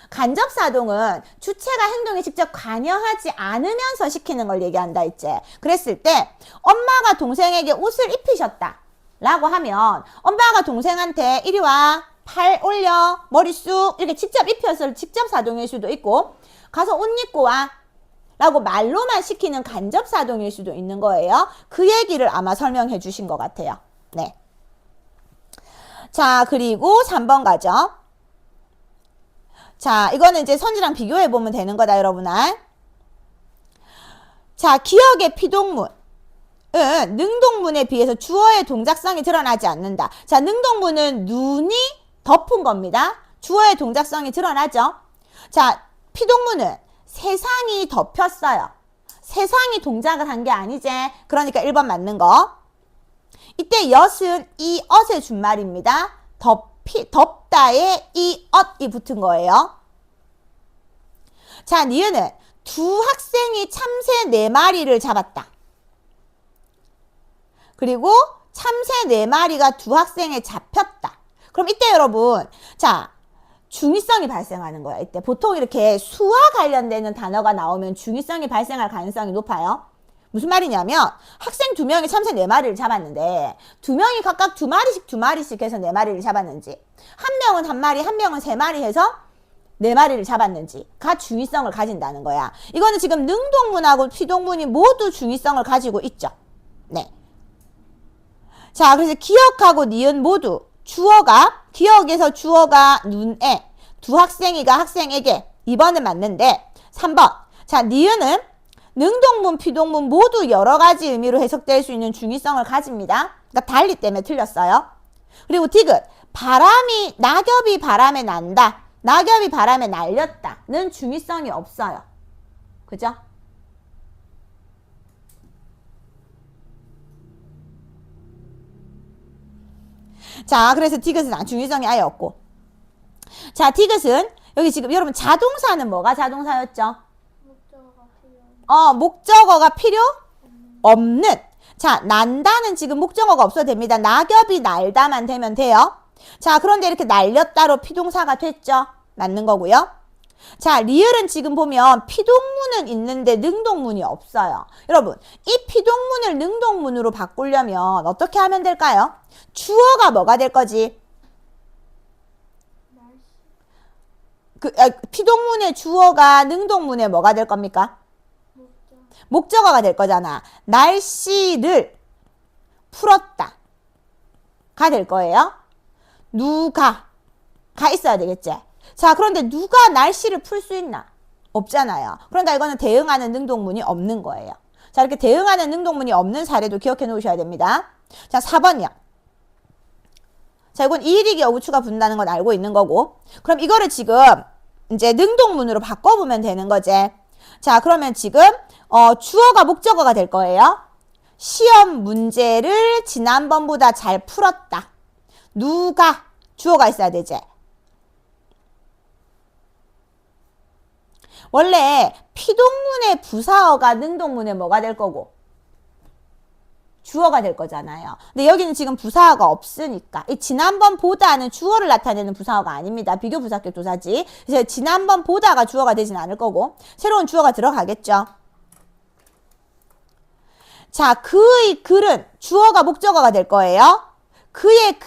간접사동은 주체가 행동에 직접 관여하지 않으면서 시키는 걸 얘기한다 했지. 그랬을 때 엄마가 동생에게 옷을 입히셨다 라고 하면 엄마가 동생한테 이리 와, 팔 올려, 머리 쑥 이렇게 직접 입혀서 직접 사동일 수도 있고 가서 옷 입고 와 라고 말로만 시키는 간접사동일 수도 있는 거예요. 그 얘기를 아마 설명해 주신 것 같아요. 네. 자, 그리고 3번 가죠. 자, 이거는 이제 선지랑 비교해 보면 되는 거다, 여러분아. 자, 기억의 피동문은 능동문에 비해서 주어의 동작성이 드러나지 않는다. 자, 능동문은 눈이 덮은 겁니다. 주어의 동작성이 드러나죠. 자, 피동문은 세상이 덮였어요. 세상이 동작을 한 게 아니지. 그러니까 1번 맞는 거. 이때 엿은 이 엇의 준말입니다. 덮다에 이 엇이 붙은 거예요. 자, 니은은 두 학생이 참새 4마리를 잡았다. 그리고 참새 4마리가 두 학생에 잡혔다. 그럼 이때 여러분, 자, 중의성이 발생하는 거야. 이때 보통 이렇게 수와 관련되는 단어가 나오면 중의성이 발생할 가능성이 높아요. 무슨 말이냐면 학생 2명이 참새 4마리를 잡았는데 2명이 각각 2마리씩 해서 4마리를 잡았는지, 한 명은 1마리, 한 명은 3마리 해서 4마리를 잡았는지가 중의성을 가진다는 거야. 이거는 지금 능동문하고 피동문이 모두 중의성을 가지고 있죠. 네. 자, 그래서 기억하고 니은 모두 주어가, 기억에서 주어가 눈에, 두 학생이가 학생에게, 2번은 맞는데 3번. 자, 니은은 능동문, 피동문 모두 여러 가지 의미로 해석될 수 있는 중의성을 가집니다. 그러니까 달리 때문에 틀렸어요. 그리고 디귿, 낙엽이 바람에 난다, 낙엽이 바람에 날렸다는 중의성이 없어요. 그죠? 자, 그래서 디귿은 중의성이 아예 없고. 자, 디귿은 여기 지금 여러분 자동사는 뭐가 자동사였죠? 목적어가 필요 없는. 자, 난다는 지금 목적어가 없어도 됩니다. 낙엽이 날다만 되면 돼요. 자, 그런데 이렇게 날렸다로 피동사가 됐죠? 맞는 거고요. 자, 리을은 지금 보면 피동문은 있는데 능동문이 없어요. 여러분, 이 피동문을 능동문으로 바꾸려면 어떻게 하면 될까요? 주어가 뭐가 될 거지? 피동문의 주어가 능동문에 뭐가 될 겁니까? 목적어가 될 거잖아. 날씨를 풀었다 가 될 거예요. 누가 가 있어야 되겠지. 자, 그런데 누가 날씨를 풀 수 있나? 없잖아요. 그러니까 이거는 대응하는 능동문이 없는 거예요. 자, 이렇게 대응하는 능동문이 없는 사례도 기억해 놓으셔야 됩니다. 자, 4번이요. 자, 이건 이일이기 어구추가 붙는다는 건 알고 있는 거고. 그럼 이거를 지금 이제 능동문으로 바꿔보면 되는 거지. 자, 그러면 지금 주어가 목적어가 될 거예요. 시험 문제를 지난번보다 잘 풀었다. 누가 주어가 있어야 되지. 원래 피동문의 부사어가 능동문에 뭐가 될 거고? 주어가 될 거잖아요. 근데 여기는 지금 부사어가 없으니까 이 지난번보다는 주어를 나타내는 부사어가 아닙니다. 비교 부사격 도사지. 그래서 지난번보다가 주어가 되진 않을 거고 새로운 주어가 들어가겠죠. 자, 그의 글은 주어가 목적어가 될 거예요. 그의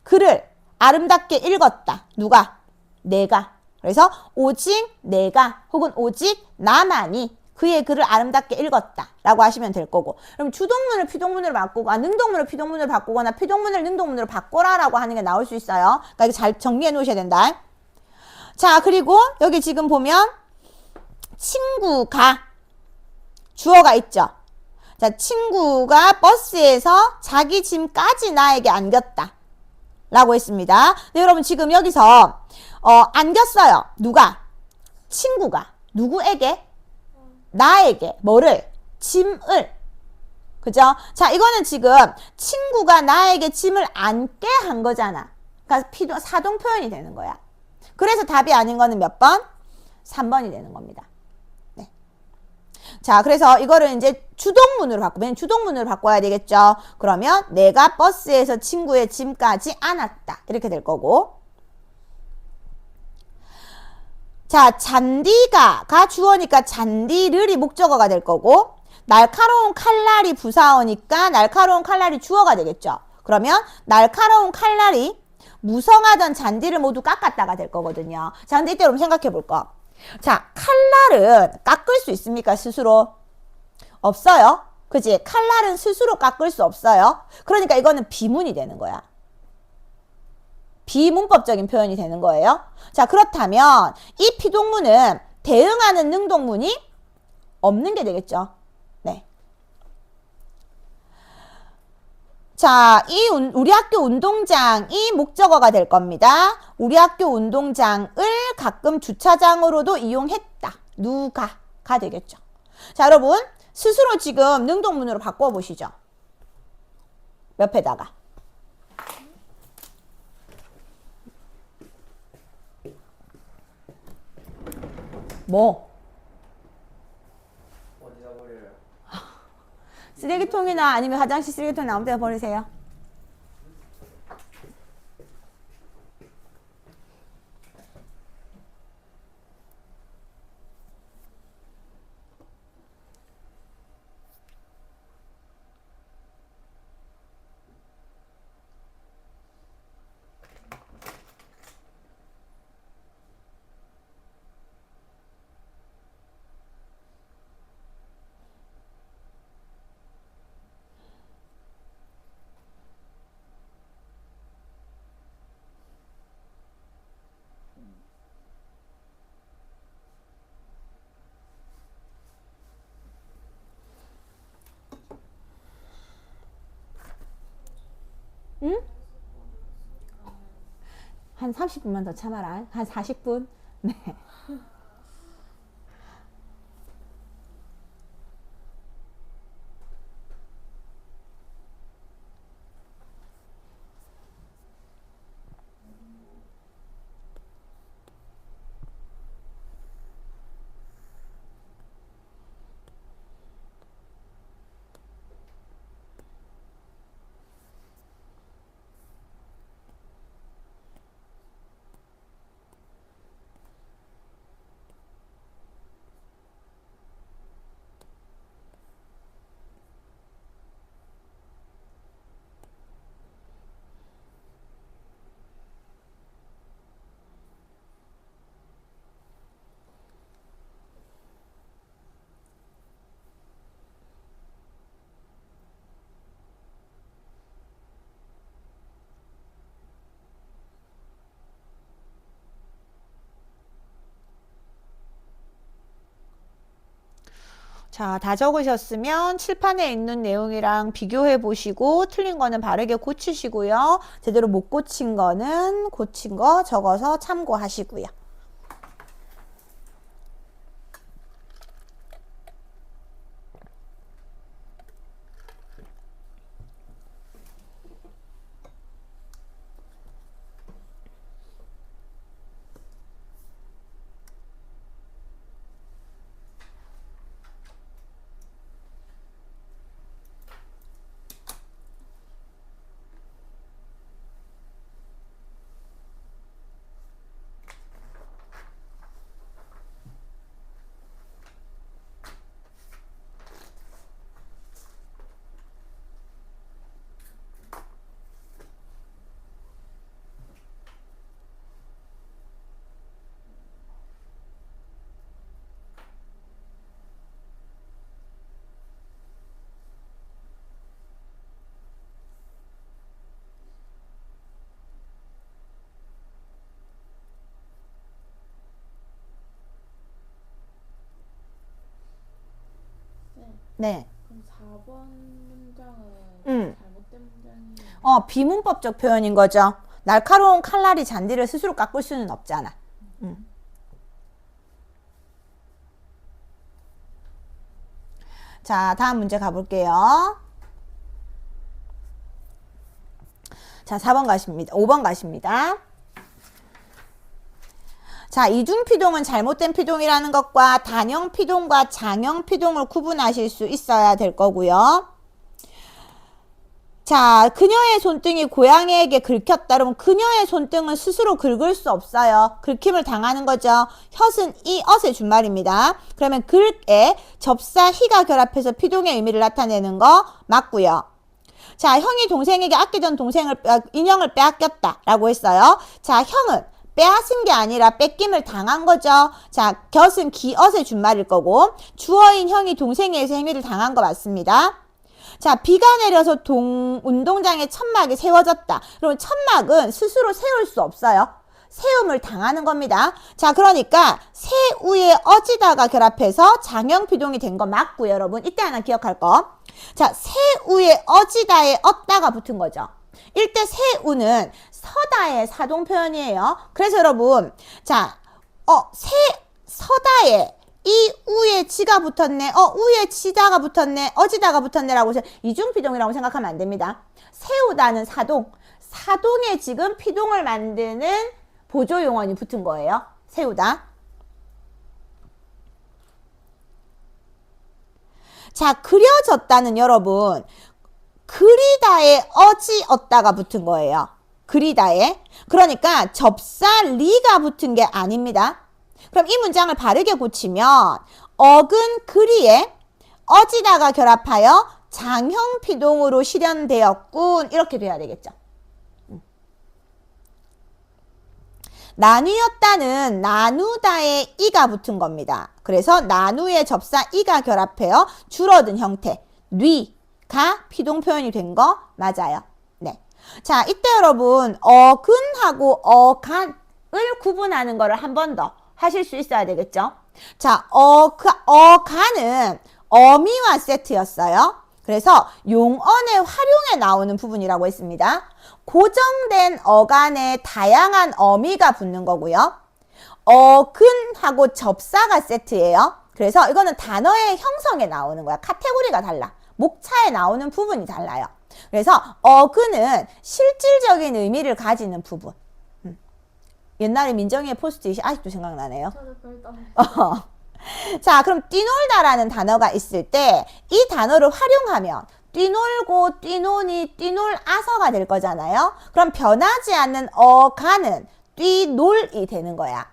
글을 아름답게 읽었다. 누가? 내가. 그래서 오직 내가 혹은 오직 나만이 그의 글을 아름답게 읽었다 라고 하시면 될 거고. 그럼 주동문을 피동문으로 바꾸고, 능동문을 피동문으로 바꾸거나 피동문을 능동문으로 바꿔라 라고 하는 게 나올 수 있어요. 그러니까 이거 잘 정리해 놓으셔야 된다. 자, 그리고 여기 지금 보면 친구가 주어가 있죠. 자, 친구가 버스에서 자기 짐까지 나에게 안겼다 라고 했습니다. 네, 여러분 지금 여기서 안겼어요. 누가? 친구가. 누구에게? 나에게. 뭐를? 짐을. 그죠? 자, 이거는 지금 친구가 나에게 짐을 안게 한 거잖아. 그러니까 사동 표현이 되는 거야. 그래서 답이 아닌 거는 몇 번? 3번이 되는 겁니다. 네. 자, 그래서 이거를 이제 주동문으로 바꾸면 주동문으로 바꿔야 되겠죠. 그러면 내가 버스에서 친구의 짐까지 안았다. 이렇게 될 거고. 자, 잔디가 주어니까 잔디를이 목적어가 될 거고, 날카로운 칼날이 부사어니까 날카로운 칼날이 주어가 되겠죠. 그러면 날카로운 칼날이 무성하던 잔디를 모두 깎았다가 될 거거든요. 자, 근데 이때 여러분 생각해 볼 거. 자, 칼날은 깎을 수 있습니까? 스스로? 없어요. 그지? 칼날은 스스로 깎을 수 없어요. 그러니까 이거는 비문이 되는 거야. 비문법적인 표현이 되는 거예요. 자, 그렇다면 이 피동문은 대응하는 능동문이 없는 게 되겠죠. 네. 자, 우리 학교 운동장이 목적어가 될 겁니다. 우리 학교 운동장을 가끔 주차장으로도 이용했다. 누가가 되겠죠. 자, 여러분 스스로 지금 능동문으로 바꿔보시죠. 옆에다가. 뭐? 어디다 버려요? 쓰레기통이나 아니면 화장실 쓰레기통이나 아무 데나 버리세요. 응? 한 30분만 더 참아라. 한 40분? 네. 자, 다 적으셨으면 칠판에 있는 내용이랑 비교해 보시고 틀린 거는 바르게 고치시고요. 제대로 못 고친 거는 고친 거 적어서 참고하시고요. 네. 그럼 4번 문장은 잘못된 문장이에요. 비문법적 표현인 거죠. 날카로운 칼날이 잔디를 스스로 깎을 수는 없잖아. 자, 다음 문제 가볼게요. 자, 4번 가십니다. 5번 가십니다. 자, 이중피동은 잘못된 피동이라는 것과 단형 피동과 장형 피동을 구분하실 수 있어야 될 거고요. 자, 그녀의 손등이 고양이에게 긁혔다. 그러면 그녀의 손등은 스스로 긁을 수 없어요. 긁힘을 당하는 거죠. 혓은 이 엇의 준말입니다. 그러면 긁에 접사 희가 결합해서 피동의 의미를 나타내는 거 맞고요. 자, 형이 동생에게 아끼던 인형을 빼앗겼다라고 했어요. 자, 형은 빼앗은 게 아니라 뺏김을 당한 거죠. 자, 곁은 기엇의 준말일 거고 주어인 형이 동생에게서 행위를 당한 거 맞습니다. 자, 비가 내려서 운동장에 천막이 세워졌다. 그러면 천막은 스스로 세울 수 없어요. 세움을 당하는 겁니다. 자, 그러니까 세우에 어지다가 결합해서 장형피동이 된 거 맞고요, 여러분. 이때 하나 기억할 거. 자, 세우에 어지다에 었다가 붙은 거죠. 이때 세우는 서다의 사동 표현이에요. 그래서 여러분, 자, 서다에 이 우에 지가 붙었네, 우에 지다가 붙었네, 어지다가 붙었네라고 해서 이중피동이라고 생각하면 안 됩니다. 세우다는 사동에 지금 피동을 만드는 보조용언이 붙은 거예요. 세우다. 자, 그려졌다는 여러분, 그리다에 어지었다가 붙은 거예요. 그리다에. 그러니까 접사 리가 붙은 게 아닙니다. 그럼 이 문장을 바르게 고치면 어근 그리에 어지다가 결합하여 장형 피동으로 실현되었군. 이렇게 돼야 되겠죠. 나뉘었다는 나누다에 이가 붙은 겁니다. 그래서 나누의 접사 이가 결합해요. 줄어든 형태 뉘가 피동 표현이 된 거 맞아요. 네. 자, 이때 여러분 어근하고 어간을 구분하는 거를 한 번 더 하실 수 있어야 되겠죠. 자, 어간은 어미와 세트였어요. 그래서 용언의 활용에 나오는 부분이라고 했습니다. 고정된 어간에 다양한 어미가 붙는 거고요. 어근하고 접사가 세트예요. 그래서 이거는 단어의 형성에 나오는 거야. 카테고리가 달라. 목차에 나오는 부분이 달라요. 그래서 어근은 실질적인 의미를 가지는 부분. 옛날에 민정이의 포스트잇이 아직도 생각나네요. 저도 별도 자, 그럼 뛰놀다라는 단어가 있을 때 이 단어를 활용하면 뛰놀고 뛰노니 뛰놀아서가 될 거잖아요. 그럼 변하지 않는 어간은 뛰놀이 되는 거야.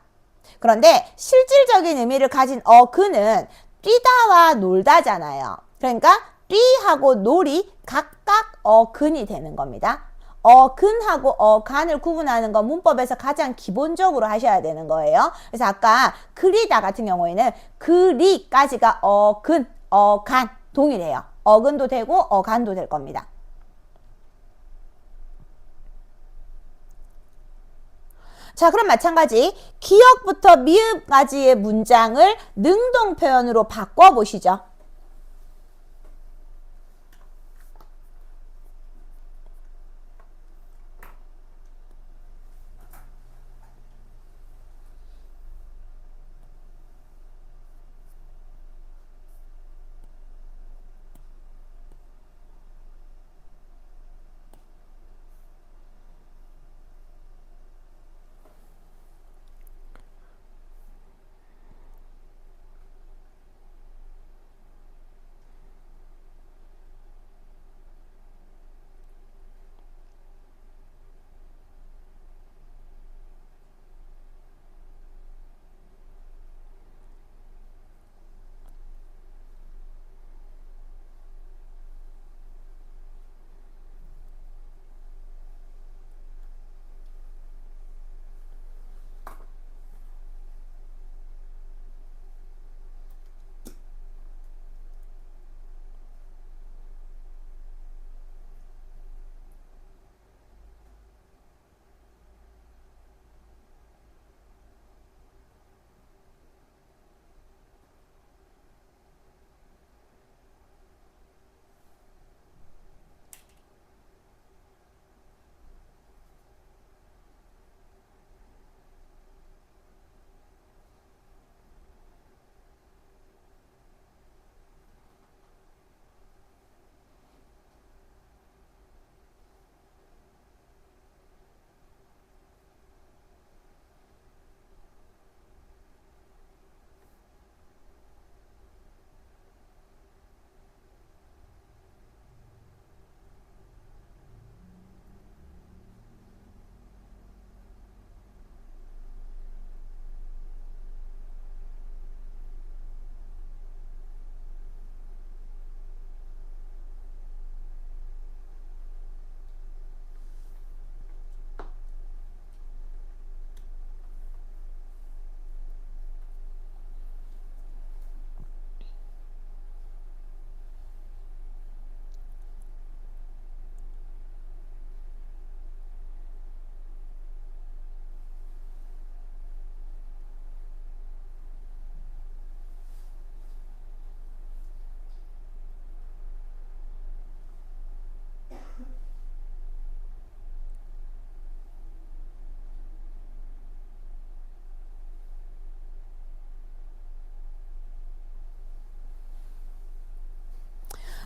그런데 실질적인 의미를 가진 어근은 뛰다와 놀다잖아요. 그러니까 뛰하고 놀이 각각 어근이 되는 겁니다. 어근하고 어간을 구분하는 건 문법에서 가장 기본적으로 하셔야 되는 거예요. 그래서 아까 그리다 같은 경우에는 그리까지가 어근, 어간 동일해요. 어근도 되고 어간도 될 겁니다. 자, 그럼 마찬가지 기역부터 미음까지의 문장을 능동 표현으로 바꿔보시죠.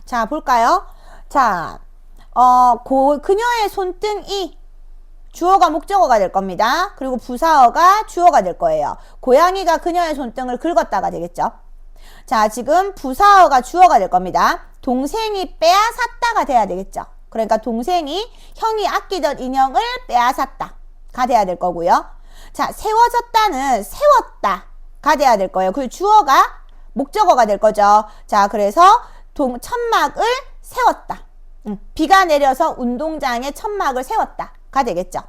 자, 볼까요? 자, 그녀의 손등이 주어가 목적어가 될 겁니다. 그리고 부사어가 주어가 될 거예요. 고양이가 그녀의 손등을 긁었다가 되겠죠. 자, 지금 부사어가 주어가 될 겁니다. 동생이 빼앗았다가 돼야 되겠죠. 그러니까 동생이 형이 아끼던 인형을 빼앗았다가 돼야 될 거고요. 자, 세워졌다는 세웠다가 돼야 될 거예요. 그 주어가 목적어가 될 거죠. 자, 그래서 천막을 세웠다. 비가 내려서 운동장에 천막을 세웠다가 되겠죠.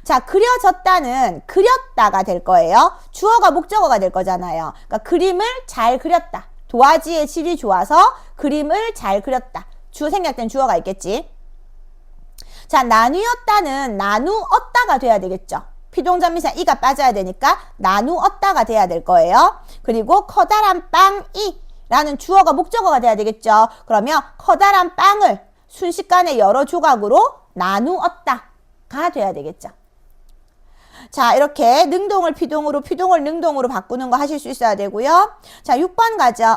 자, 그려졌다는 그렸다가 될 거예요. 주어가 목적어가 될 거잖아요. 그러니까 그림을 잘 그렸다. 도화지의 질이 좋아서 그림을 잘 그렸다. 주어 생략된 주어가 있겠지. 자, 나누었다는 나누었다가 돼야 되겠죠. 피동전미사 이가 빠져야 되니까 나누었다가 돼야 될 거예요. 그리고 커다란 빵이 라는 주어가 목적어가 돼야 되겠죠. 그러면 커다란 빵을 순식간에 여러 조각으로 나누었다가 돼야 되겠죠. 자, 이렇게 능동을 피동으로, 피동을 능동으로 바꾸는 거 하실 수 있어야 되고요. 자, 6번 가죠.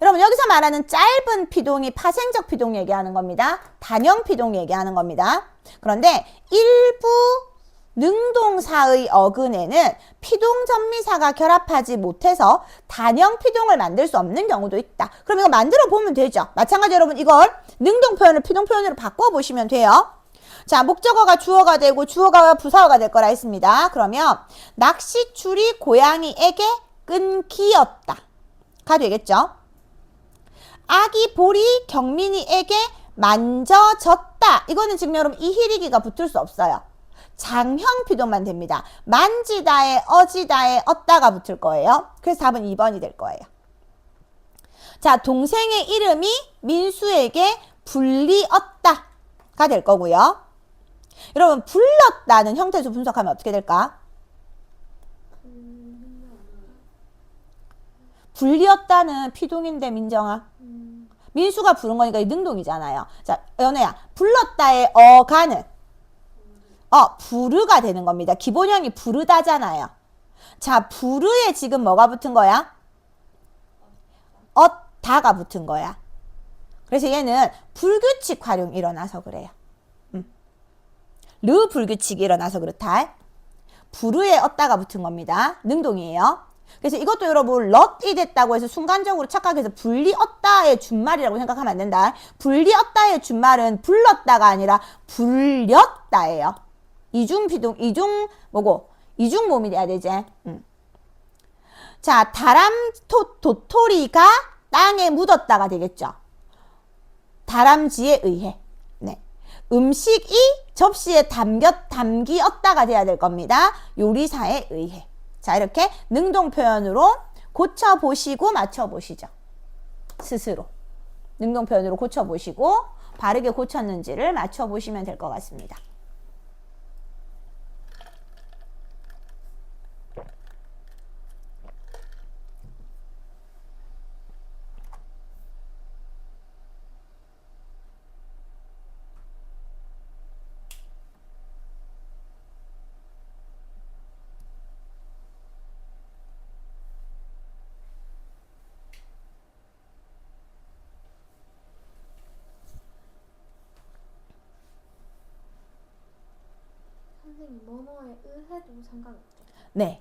여러분, 여기서 말하는 짧은 피동이 파생적 피동 얘기하는 겁니다. 단형 피동 얘기하는 겁니다. 그런데 일부 능동사의 어근에는 피동전미사가 결합하지 못해서 단형 피동을 만들 수 없는 경우도 있다. 그럼 이거 만들어 보면 되죠. 마찬가지로 여러분 이걸 능동 표현을 피동 표현으로 바꿔 보시면 돼요. 자, 목적어가 주어가 되고 주어가 부사어가 될 거라 했습니다. 그러면 낚싯줄이 고양이에게 끊기었다 가 되겠죠. 아기 볼이 경민이에게 만져졌다. 이거는 지금 여러분 이히리기가 붙을 수 없어요. 장형 피동만 됩니다. 만지다에 어지다에 얻다가 붙을 거예요. 그래서 답은 2번이 될 거예요. 자, 동생의 이름이 민수에게 불리었다가 될 거고요. 여러분, 불렀다는 형태에서 분석하면 어떻게 될까? 불리었다는 피동인데, 민정아. 민수가 부른 거니까 이 능동이잖아요. 자, 연우야, 불렀다의 어가는 부르가 되는 겁니다. 기본형이 부르다잖아요. 자, 부르에 지금 뭐가 붙은 거야? 다가 붙은 거야. 그래서 얘는 불규칙 활용이 일어나서 그래요. 르 불규칙이 일어나서 그렇다. 부르에 다가 붙은 겁니다. 능동이에요. 그래서 이것도 여러분 럿이 됐다고 해서 순간적으로 착각해서 불리었다의 준말이라고 생각하면 안 된다. 불리었다의 준말은 불렀다가 아니라 불렸다예요. 이중피동, 이중몸이 돼야 되지. 자, 도토리가 땅에 묻었다가 되겠죠. 다람쥐에 의해. 네. 음식이 접시에 담기었다가 돼야 될 겁니다. 요리사에 의해. 자, 이렇게 능동 표현으로 고쳐보시고 맞춰보시죠. 스스로. 능동 표현으로 고쳐보시고 바르게 고쳤는지를 맞춰보시면 될 것 같습니다. 선생님, 뭐뭐에 의해도 상관없죠? 네.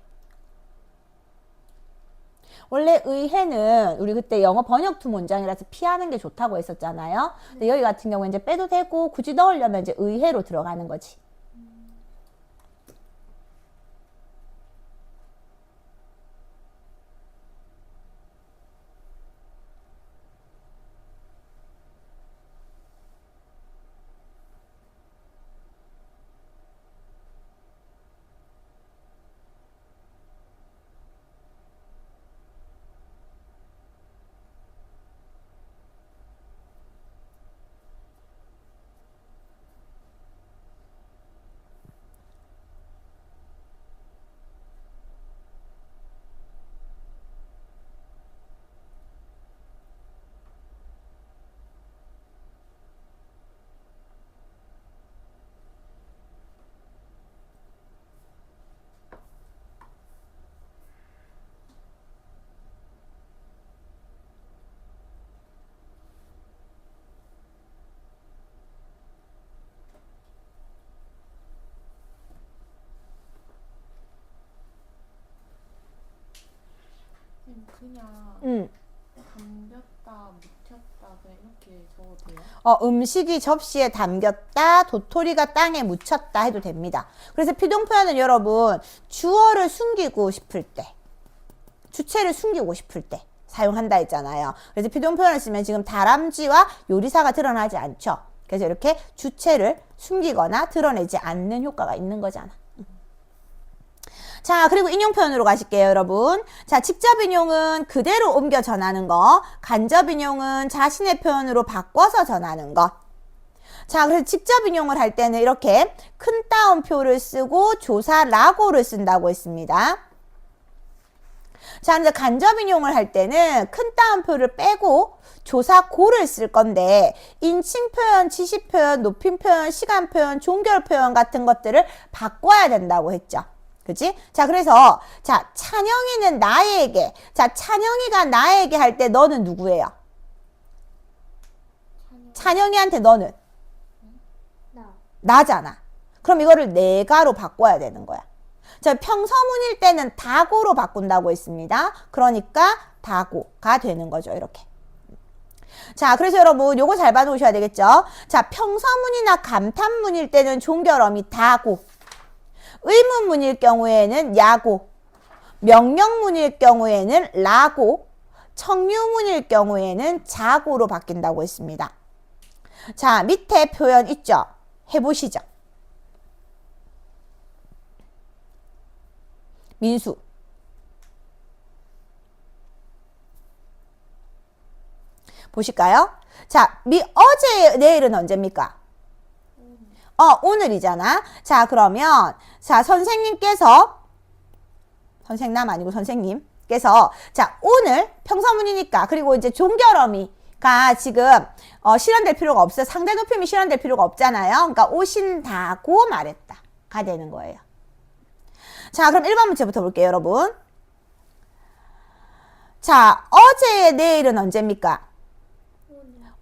원래 의해는 우리 그때 영어 번역투 문장이라서 피하는 게 좋다고 했었잖아요. 근데 여기 같은 경우에 이제 빼도 되고 굳이 넣으려면 이제 의해로 들어가는 거지. 그냥 담겼다, 묻혔다 그냥 이렇게 적어도 돼요? 음식이 접시에 담겼다, 도토리가 땅에 묻혔다 해도 됩니다. 그래서 피동표현은 여러분 주어를 숨기고 싶을 때, 주체를 숨기고 싶을 때 사용한다 했잖아요. 그래서 피동표현을 쓰면 지금 다람쥐와 요리사가 드러나지 않죠. 그래서 이렇게 주체를 숨기거나 드러내지 않는 효과가 있는 거잖아. 자, 그리고 인용 표현으로 가실게요, 여러분. 자, 직접 인용은 그대로 옮겨 전하는 거, 간접 인용은 자신의 표현으로 바꿔서 전하는 거. 자, 그래서 직접 인용을 할 때는 이렇게 큰 따옴표를 쓰고 조사라고를 쓴다고 했습니다. 자, 근데 간접 인용을 할 때는 큰 따옴표를 빼고 조사고를 쓸 건데 인칭 표현, 지시 표현, 높임 표현, 시간 표현, 종결 표현 같은 것들을 바꿔야 된다고 했죠. 그치? 자, 그래서 자, 찬영이는 나에게. 자, 찬영이가 나에게 할 때 너는 누구예요? 찬영이한테 너는 나잖아. 그럼 이거를 내가로 바꿔야 되는 거야. 자, 평서문일 때는 다고로 바꾼다고 했습니다. 그러니까 다고가 되는 거죠. 이렇게. 자, 그래서 여러분 요거 잘 봐놓으셔야 되겠죠. 자, 평서문이나 감탄문일 때는 종결어미 다고, 의문문일 경우에는 야고, 명령문일 경우에는 라고, 청유문일 경우에는 자고로 바뀐다고 했습니다. 자, 밑에 표현 있죠? 해보시죠. 민수. 보실까요? 자, 어제, 내일은 언제입니까? 오늘이잖아. 자, 그러면, 자, 선생님 아니고 선생님께서, 자, 오늘 평서문이니까, 그리고 이제 종결어미가 지금, 실현될 필요가 없어요. 상대 높임이 실현될 필요가 없잖아요. 그러니까, 오신다고 말했다. 가 되는 거예요. 자, 그럼 1번 문제부터 볼게요, 여러분. 자, 어제, 내일은 언제입니까?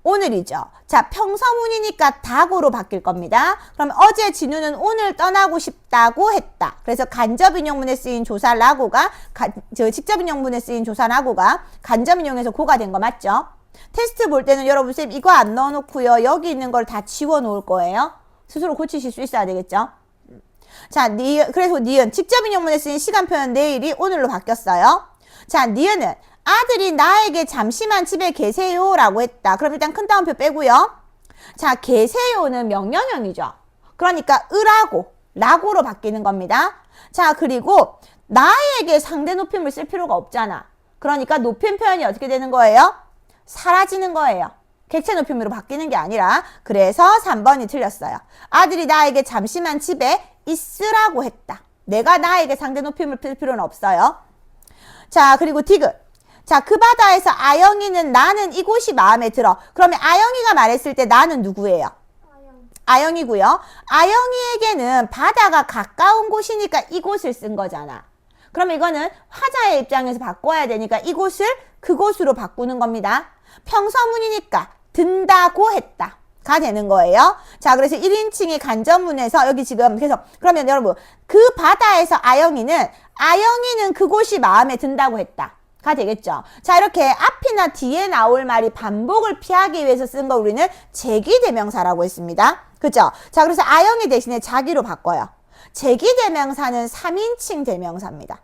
오늘이죠. 자, 평서문이니까 다고로 바뀔 겁니다. 그럼 어제 진우는 오늘 떠나고 싶다고 했다. 그래서 간접 인용문에 쓰인 조사 라고가, 직접 인용문에 쓰인 조사 라고가 간접 인용에서 고가 된 거 맞죠? 테스트 볼 때는 여러분 쌤 이거 안 넣어놓고요. 여기 있는 걸 다 지워 놓을 거예요. 스스로 고치실 수 있어야 되겠죠? 자, 그래서 니은, 직접 인용문에 쓰인 시간 표현 내일이 오늘로 바뀌었어요. 자, 니은은 아들이 나에게 잠시만 집에 계세요 라고 했다. 그럼 일단 큰 따옴표 빼고요. 자, 계세요는 명령형이죠. 그러니까 으라고, 라고로 바뀌는 겁니다. 자, 그리고 나에게 상대 높임을 쓸 필요가 없잖아. 그러니까 높임 표현이 어떻게 되는 거예요? 사라지는 거예요. 객체 높임으로 바뀌는 게 아니라. 그래서 3번이 틀렸어요. 아들이 나에게 잠시만 집에 있으라고 했다. 내가 나에게 상대 높임을 쓸 필요는 없어요. 자, 그리고 디귿. 자, 그 바다에서 아영이는 나는 이곳이 마음에 들어. 그러면 아영이가 말했을 때 나는 누구예요? 아영이고요. 아영이에게는 바다가 가까운 곳이니까 이곳을 쓴 거잖아. 그러면 이거는 화자의 입장에서 바꿔야 되니까 이곳을 그곳으로 바꾸는 겁니다. 평서문이니까 든다고 했다. 가 되는 거예요. 자, 그래서 1인칭의 간접문에서 여기 지금 그러면 여러분 그 바다에서 아영이는 그곳이 마음에 든다고 했다. 가 되겠죠. 자, 이렇게 앞이나 뒤에 나올 말이 반복을 피하기 위해서 쓴 거 우리는 제기대명사라고 했습니다. 그죠? 자, 그래서 아영이 대신에 자기로 바꿔요. 제기대명사는 3인칭 대명사입니다.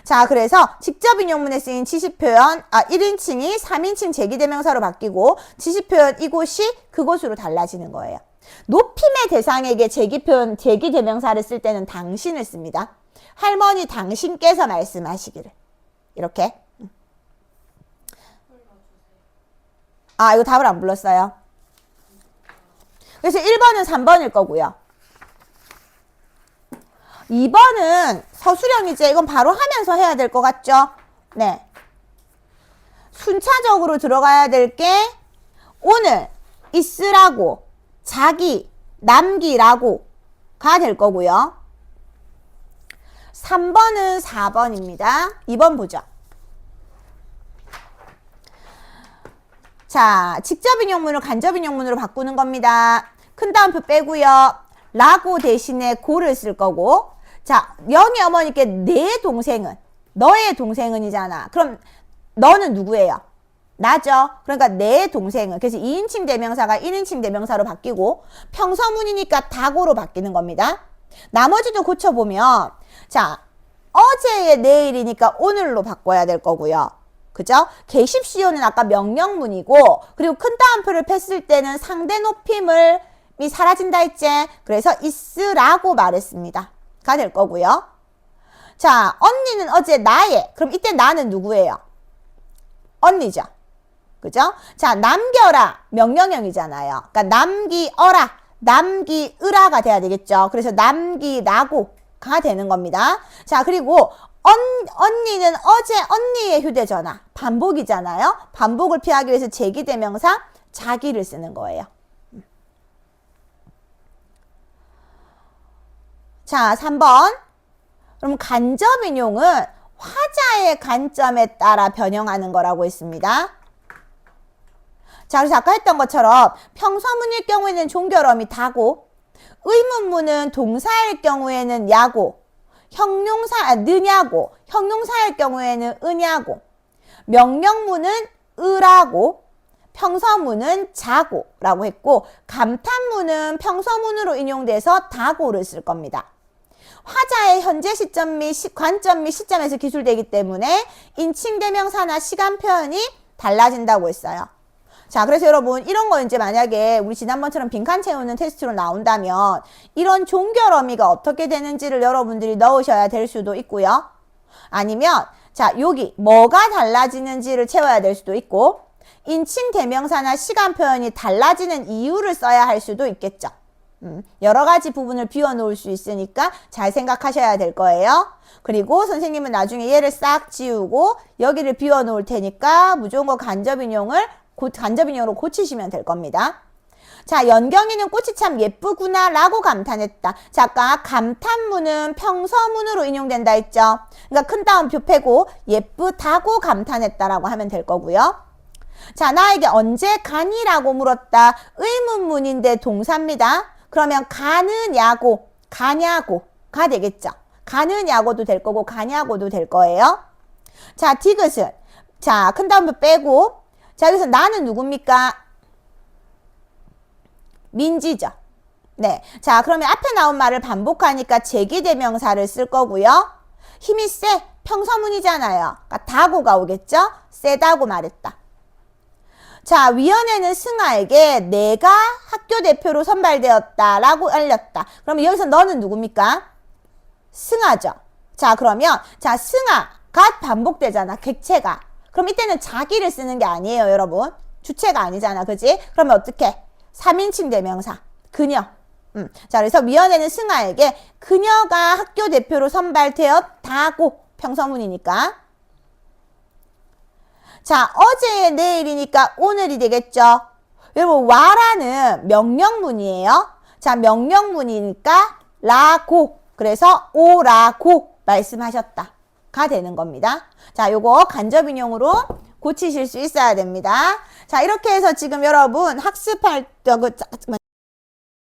자, 그래서 직접 인용문에 쓰인 지시표현 1인칭이 3인칭 제기대명사로 바뀌고 지시표현 이곳이 그곳으로 달라지는 거예요. 높임의 대상에게 제기대명사를 쓸 때는 당신을 씁니다. 할머니 당신께서 말씀하시기를. 이렇게. 이거 답을 안 불렀어요. 그래서 1번은 3번일 거고요. 2번은 서술형이지. 이건 바로 하면서 해야 될 것 같죠? 네. 순차적으로 들어가야 될 게 오늘, 있으라고, 자기, 남기라고가 될 거고요. 3번은 4번입니다. 2번 보죠. 자, 직접 인용문을 간접 인용문으로 바꾸는 겁니다. 큰 따옴표 빼고요. 라고 대신에 고를 쓸 거고. 자, 영희 어머니께 내 동생은 너의 동생은이잖아. 그럼 너는 누구예요? 나죠. 그러니까 내 동생은. 그래서 2인칭 대명사가 1인칭 대명사로 바뀌고 평서문이니까 다고로 바뀌는 겁니다. 나머지도 고쳐보면 자, 어제의 내일이니까 오늘로 바꿔야 될 거고요. 그죠? 계십시오는 아까 명령문이고 그리고 큰 따옴표를 폈을 때는 상대 높임을 이 사라진다 했지. 그래서 is라고 말했습니다. 가 될 거고요. 자, 언니는 어제 나의. 그럼 이때 나는 누구예요? 언니죠. 그죠? 자, 남겨라. 명령형이잖아요. 그러니까 남기어라. 남기으라가 돼야 되겠죠. 그래서 남기라고가 되는 겁니다. 자, 그리고 언니는 어제 언니의 휴대전화. 반복이잖아요. 반복을 피하기 위해서 제기대명사 자기를 쓰는 거예요. 자, 3번. 그럼 간접인용은 화자의 관점에 따라 변형하는 거라고 했습니다. 자, 그래서 아까 했던 것처럼 평서문일 경우에는 종결어미 다고, 의문문은 동사일 경우에는 야고, 느냐고, 형용사일 경우에는 으냐고, 명령문은 으라고, 평서문은 자고라고 했고, 감탄문은 평서문으로 인용돼서 다고를 쓸 겁니다. 화자의 현재 시점 및 관점 및 시점에서 기술되기 때문에 인칭대명사나 시간 표현이 달라진다고 했어요. 자, 그래서 여러분 이런 거 이제 만약에 우리 지난번처럼 빈칸 채우는 테스트로 나온다면 이런 종결어미가 어떻게 되는지를 여러분들이 넣으셔야 될 수도 있고요. 아니면 자, 여기 뭐가 달라지는지를 채워야 될 수도 있고 인칭대명사나 시간 표현이 달라지는 이유를 써야 할 수도 있겠죠. 여러 가지 부분을 비워놓을 수 있으니까 잘 생각하셔야 될 거예요. 그리고 선생님은 나중에 얘를 싹 지우고 여기를 비워놓을 테니까 무조건 간접인용으로 고치시면 될 겁니다. 자, 연경이는 꽃이 참 예쁘구나 라고 감탄했다. 자, 아까 감탄문은 평서문으로 인용된다 했죠. 그러니까 큰 따옴표 빼고 예쁘다고 감탄했다라고 하면 될 거고요. 자, 나에게 언제 가니라고 물었다. 의문문인데 동사입니다. 그러면 가느냐고, 가냐고가 되겠죠. 가느냐고도 될 거고 가냐고도 될 거예요. 자, 디귿은 자, 큰 따옴표 빼고 자, 여기서 나는 누굽니까? 민지죠. 네. 자, 그러면 앞에 나온 말을 반복하니까 제기대명사를 쓸 거고요. 힘이 세. 평서문이잖아요. 그러니까 다고가 오겠죠? 세다고 말했다. 자, 위원회는 승아에게 내가 학교 대표로 선발되었다라고 알렸다. 그러면 여기서 너는 누굽니까? 승아죠. 자, 그러면 자, 승아가 반복되잖아. 객체가. 그럼 이때는 자기를 쓰는 게 아니에요, 여러분. 주체가 아니잖아. 그지? 그러면 어떻게? 3인칭 대명사. 그녀. 자, 그래서 위원회는 승아에게 그녀가 학교 대표로 선발되었다고 평서문이니까. 자, 어제의 내일이니까 오늘이 되겠죠. 여러분, 와라는 명령문이에요. 자, 명령문이니까 라고. 그래서 오라고 말씀하셨다가 되는 겁니다. 자, 요거 간접인용으로 고치실 수 있어야 됩니다. 자, 이렇게 해서 지금 여러분 학습할 때